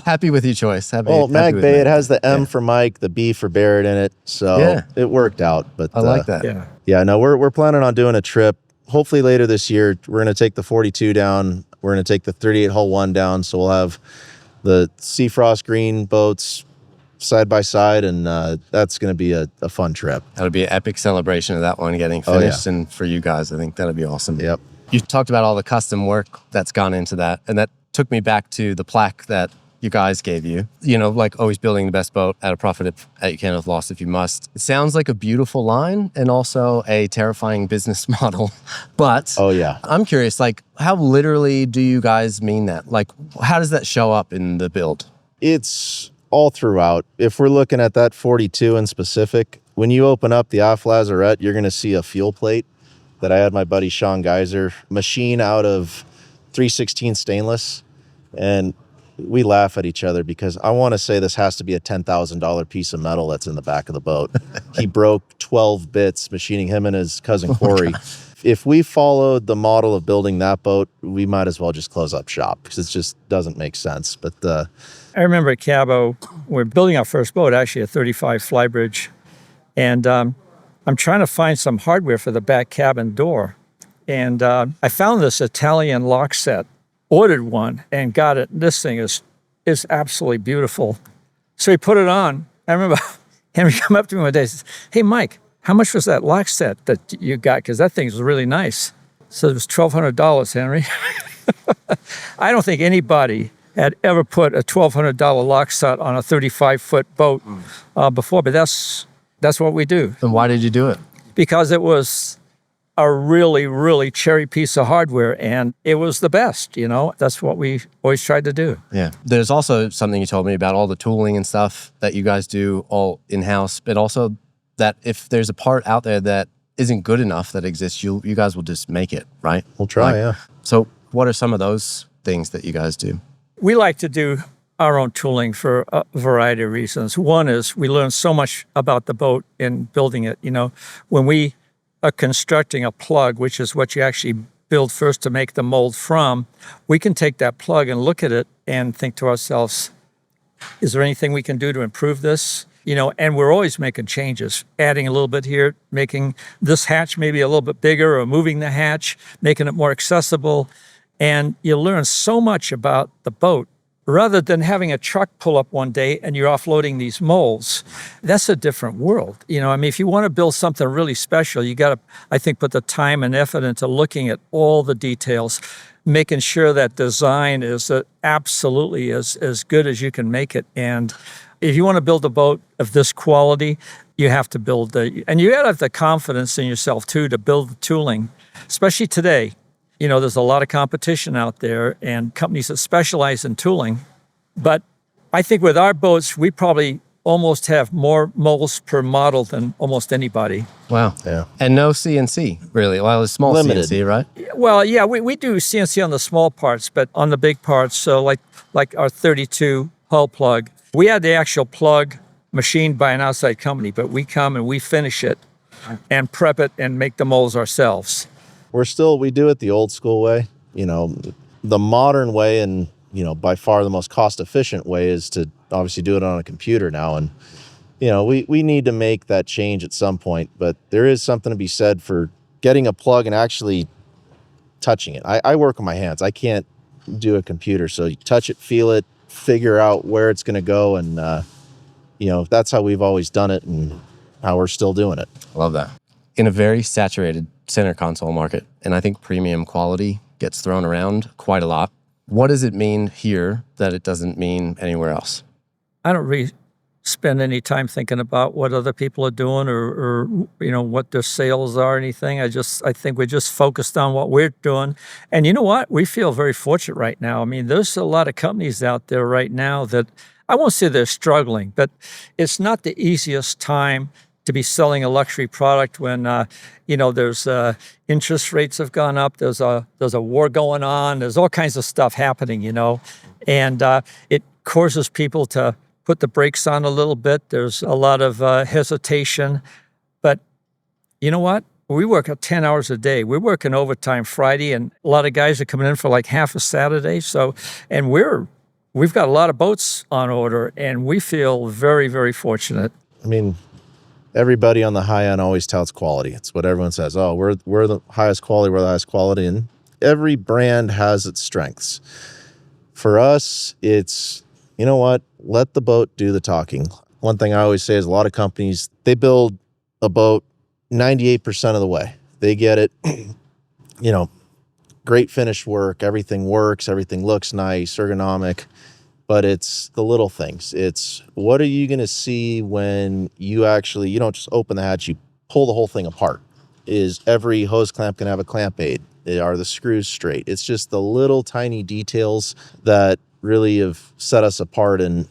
Happy with your choice. Happy Mag with Bay, it has the M for Mike, the B for Barrett in it, so it worked out. But I like that. yeah. No, we're planning on doing a trip. Hopefully later this year, we're going to take the 42 down. We're going to take the 38 hull 1 down, so we'll have the Seafrost Green boats side by side, and that's going to be a fun trip. That'll be an epic celebration of that one getting finished, and for you guys, I think that'll be awesome. Yep. You talked about all the custom work that's gone into that, and that took me back to the plaque that you guys gave you. You know, like always building the best boat at a profit at you can't have lost if you must. It sounds like a beautiful line and also a terrifying business model. But I'm curious, like, how literally do you guys mean that? Like, how does that show up in the build? It's all throughout. If we're looking at that 42 in specific, when you open up the aft lazarette, you're going to see a fuel plate that I had my buddy Sean Geiser machine out of 316 stainless. And we laugh at each other because I want to say this has to be a $10,000 piece of metal that's in the back of the boat. He broke 12 bits machining, him and his cousin Corey. If we followed the model of building that boat, we might as well just close up shop because it just doesn't make sense. But I remember at Cabo, we're building our first boat, actually a 35 Flybridge. And I'm trying to find some hardware for the back cabin door. And I found this Italian lock set, ordered one and got it. This thing is absolutely beautiful. So he put it on. I remember Henry come up to me one day and says, "Hey, Mike, how much was that lock set that you got? Because that thing was really nice." So it was $1,200, Henry. I don't think anybody had ever put a $1,200 lock set on a 35-foot boat before, but that's what we do. And why did you do it? Because it was a really, really cherry piece of hardware, and it was the best, you know? That's what we always tried to do. Yeah. There's also something you told me about all the tooling and stuff that you guys do all in-house, but also that if there's a part out there that isn't good enough that exists, you guys will just make it, right? we'll try, So what are some of those things that you guys do? We like to do our own tooling for a variety of reasons. One is we learn so much about the boat in building it. You know, when we are constructing a plug, which is what you actually build first to make the mold from, we can take that plug and look at it and think to ourselves, is there anything we can do to improve this? You know, and we're always making changes, adding a little bit here, making this hatch maybe a little bit bigger, or moving the hatch, making it more accessible. And you learn so much about the boat rather than having a truck pull up one day and you're offloading these molds. That's a different world. You know, I mean, if you want to build something really special, you got to, I think, put the time and effort into looking at all the details, making sure that design is absolutely as good as you can make it. And if you want to build a boat of this quality, you have to build and you got to have the confidence in yourself too to build the tooling, especially today. You know, there's a lot of competition out there and companies that specialize in tooling. But I think with our boats, we probably almost have more molds per model than almost anybody. Wow. Yeah. And no CNC, really. Well, it's small Limited. CNC, right? Well, yeah, we do CNC on the small parts, but on the big parts, so like our 32 hull plug, we had the actual plug machined by an outside company, but we come and we finish it and prep it and make the molds ourselves. We do it the old school way. You know, the modern way, and, you know, by far the most cost efficient way is to obviously do it on a computer now. And, you know, we need to make that change at some point, but there is something to be said for getting a plug and actually touching it. I work with my hands. I can't do a computer. So you touch it, feel it, figure out where it's going to go. And, you know, that's how we've always done it and how we're still doing it. Love that. In a very saturated center console market, and I think premium quality gets thrown around quite a lot. What does it mean here that it doesn't mean anywhere else? I don't really spend any time thinking about what other people are doing or you know, what their sales are or anything. I think we're just focused on what we're doing. And you know what? We feel very fortunate right now. I mean, there's a lot of companies out there right now that I won't say they're struggling, but it's not the easiest time to be selling a luxury product when you know, there's interest rates have gone up, there's a war going on, there's all kinds of stuff happening, you know, and it causes people to put the brakes on a little bit. There's a lot of hesitation, but you know what? We work 10 hours a day. We're working overtime Friday, and a lot of guys are coming in for like half a Saturday. So, and we've got a lot of boats on order, and we feel very, very fortunate. I mean, everybody on the high end always touts quality. It's what everyone says. Oh, we're the highest quality. We're the highest quality. And every brand has its strengths. For us, it's, you know what? Let the boat do the talking. One thing I always say is a lot of companies, they build a boat 98% of the way. They get it, you know, great finished work. Everything works. Everything looks nice, ergonomic. But it's the little things. It's what are you going to see when you don't just open the hatch, you pull the whole thing apart. Is every hose clamp going to have a clamp aid? Are the screws straight? It's just the little tiny details that really have set us apart. And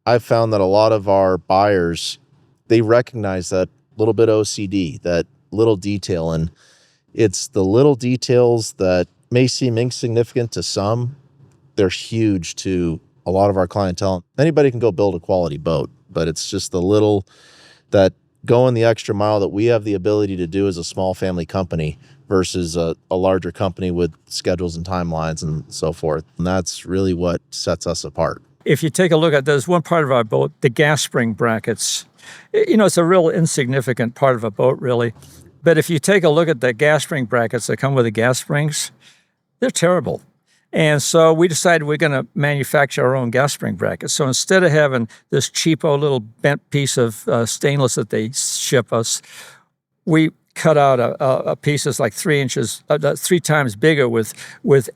I've found that a lot of our buyers, they recognize that little bit OCD, that little detail. And it's the little details that may seem insignificant to some. They're huge to a lot of our clientele. Anybody can go build a quality boat, but it's just the little that going the extra mile that we have the ability to do as a small family company versus a larger company with schedules and timelines and so forth. And that's really what sets us apart. If you take a look at, there's one part of our boat, the gas spring brackets. You know, it's a real insignificant part of a boat, really. But if you take a look at the gas spring brackets that come with the gas springs, they're terrible. And so we decided we're going to manufacture our own gas spring brackets. So instead of having this cheapo little bent piece of stainless that they ship us, we cut out a piece that's like 3 inches, 3 times bigger with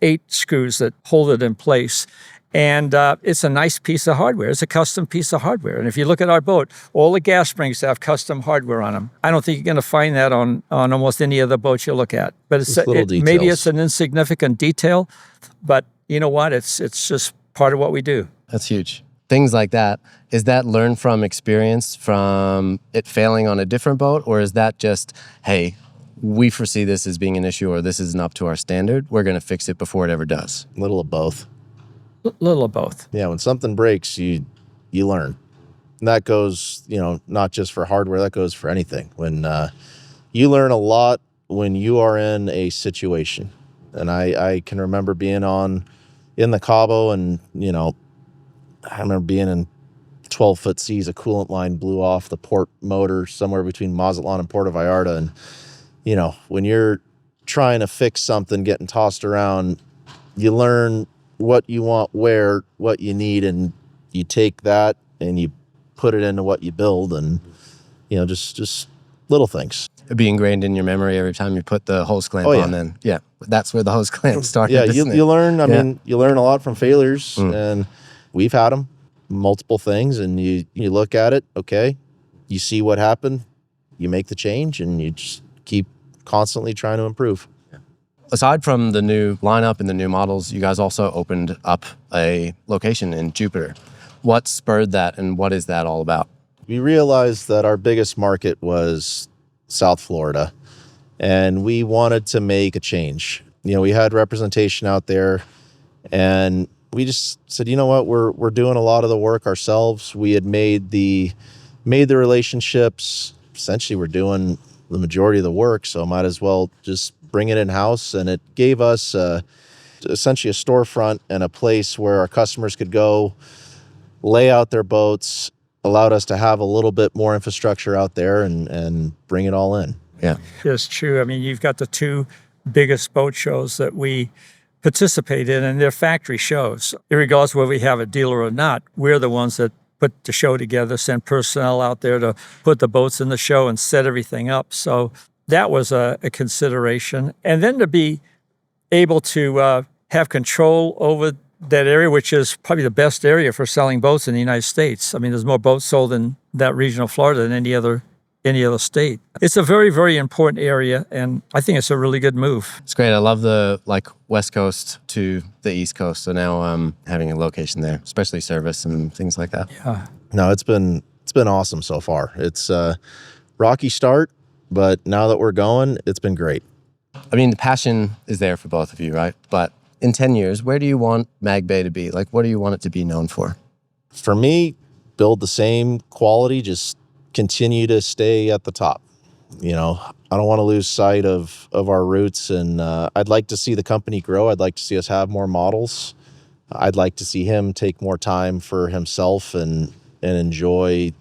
8 screws that hold it in place. And it's a nice piece of hardware. It's a custom piece of hardware. And if you look at our boat, all the gas springs have custom hardware on them. I don't think you're going to find that on almost any other boat you look at. But maybe it's an insignificant detail, but you know what? It's just part of what we do. That's huge. Things like that. Is that learned from experience, from it failing on a different boat? Or is that just, hey, we foresee this as being an issue or this isn't up to our standard, we're going to fix it before it ever does? A little of both. Little of both. Yeah, when something breaks, you learn. And that goes, not just for hardware, that goes for anything. When you learn a lot when you are in a situation. And I can remember being in the Cabo and, I remember being in 12-foot seas, a coolant line blew off the port motor somewhere between Mazatlan and Puerto Vallarta. And, when you're trying to fix something, getting tossed around, you learn what you want, what you need, and you take that and you put it into what you build, and just little things. It'd be ingrained in your memory every time you put the hose clamp on. Then that's where the hose clamp started. Yeah, you learn. I mean, you learn a lot from failures, and we've had them, multiple things, and you look at it. Okay, you see what happened, you make the change, and you just keep constantly trying to improve. Aside from the new lineup and the new models, you guys also opened up a location in Jupiter. What spurred that, and what is that all about? We realized that our biggest market was South Florida, and we wanted to make a change. We had representation out there, and we just said, you know what, we're doing a lot of the work ourselves. We had made the relationships. Essentially, we're doing the majority of the work, so might as well just bring it in-house. And it gave us essentially a storefront and a place where our customers could go lay out their boats, allowed us to have a little bit more infrastructure out there and bring it all in. Yeah, it's true. I mean, you've got the 2 biggest boat shows that we participate in, and they're factory shows. Regardless of whether we have a dealer or not, we're the ones that put the show together, send personnel out there to put the boats in the show and set everything up. So that was a consideration. And then to be able to have control over that area, which is probably the best area for selling boats in the United States. I mean, there's more boats sold in that region of Florida than any other state. It's a very, very important area, and I think it's a really good move. It's great. I love the West Coast to the East Coast. So now having a location there, especially service and things like that. Yeah. No, it's been awesome so far. It's a rocky start, but now that we're going, it's been great. I mean, the passion is there for both of you, right? But in 10 years, where do you want Mag Bay to be? What do you want it to be known for? For me, build the same quality, just continue to stay at the top. I don't want to lose sight of our roots, and I'd like to see the company grow. I'd like to see us have more models. I'd like to see him take more time for himself and enjoy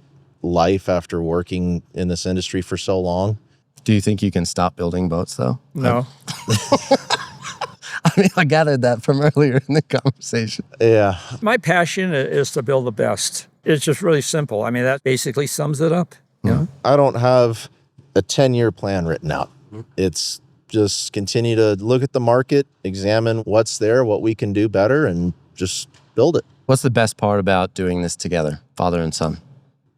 life after working in this industry for so long. Do you think you can stop building boats, though? No. I mean, I gathered that from earlier in the conversation. Yeah. My passion is to build the best. It's just really simple. I mean, that basically sums it up. You know? I don't have a 10-year plan written out. It's just continue to look at the market, examine what's there, what we can do better, and just build it. What's the best part about doing this together, father and son?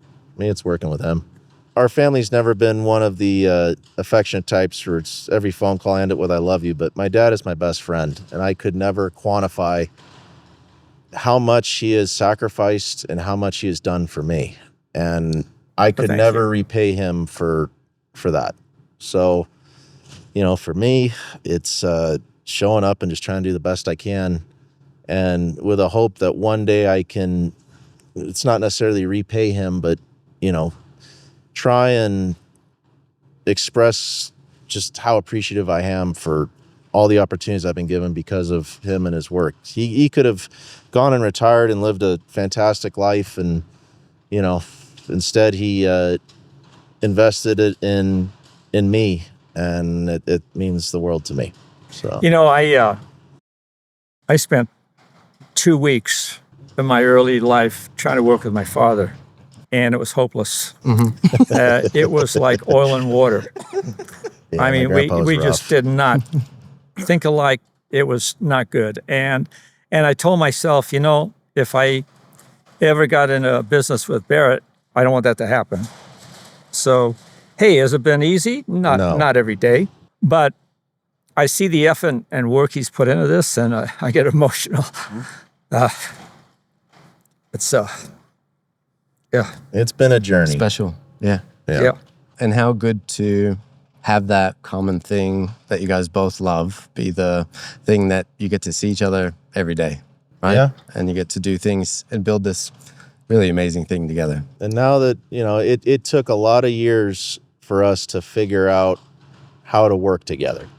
I mean, it's working with him. Our family's never been one of the affectionate types where it's every phone call I end it with "I love you," but my dad is my best friend, and I could never quantify how much he has sacrificed and how much he has done for me. And I could never repay him for that. So, you know, for me, it's showing up and just trying to do the best I can, and with a hope that one day I can, it's not necessarily repay him, but, you know, try and express just how appreciative I am for all the opportunities I've been given because of him and his work. He could have gone and retired and lived a fantastic life, and, you know, instead he invested it in me, and it means the world to me. So, You know, I spent 2 weeks in my early life trying to work with my father, and it was hopeless. It was like oil and water. yeah, I my mean, grandpa was we rough. just did not think alike. It was not good. And I told myself, you know, if I ever got into a business with Barrett, I don't want that to happen. So, hey, has it been easy? Not every day. But I see the effort and work he's put into this, and I get emotional. Yeah. It's been a journey. Special. Yeah. Yeah. And how good to have that common thing that you guys both love be the thing that you get to see each other every day, right? Yeah. And you get to do things and build this really amazing thing together. And now that, you know, it took a lot of years for us to figure out how to work together.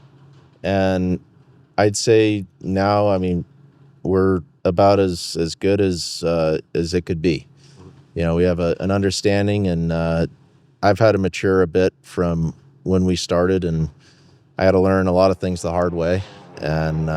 And I'd say now, I mean, we're about as good as it could be. You know, we have an understanding, and I've had to mature a bit from when we started, and I had to learn a lot of things the hard way, and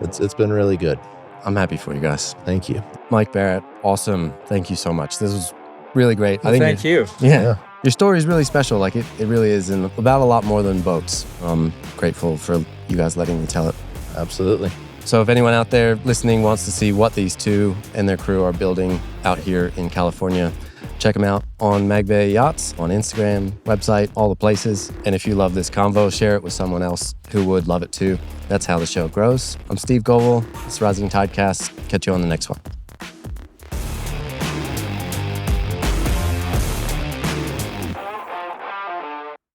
it's been really good. I'm happy for you guys. Thank you. Mike, Barrett, awesome. Thank you so much. This was really great. Well, thank you. Yeah. Your story is really special. Like it really is, and about a lot more than boats. I'm grateful for you guys letting me tell it. Absolutely. So if anyone out there listening wants to see what these two and their crew are building out here in California, check them out on Mag Bay Yachts, on Instagram, website, all the places. And if you love this convo, share it with someone else who would love it too. That's how the show grows. I'm Steve Govil. It's Rising Tidecast. Catch you on the next one.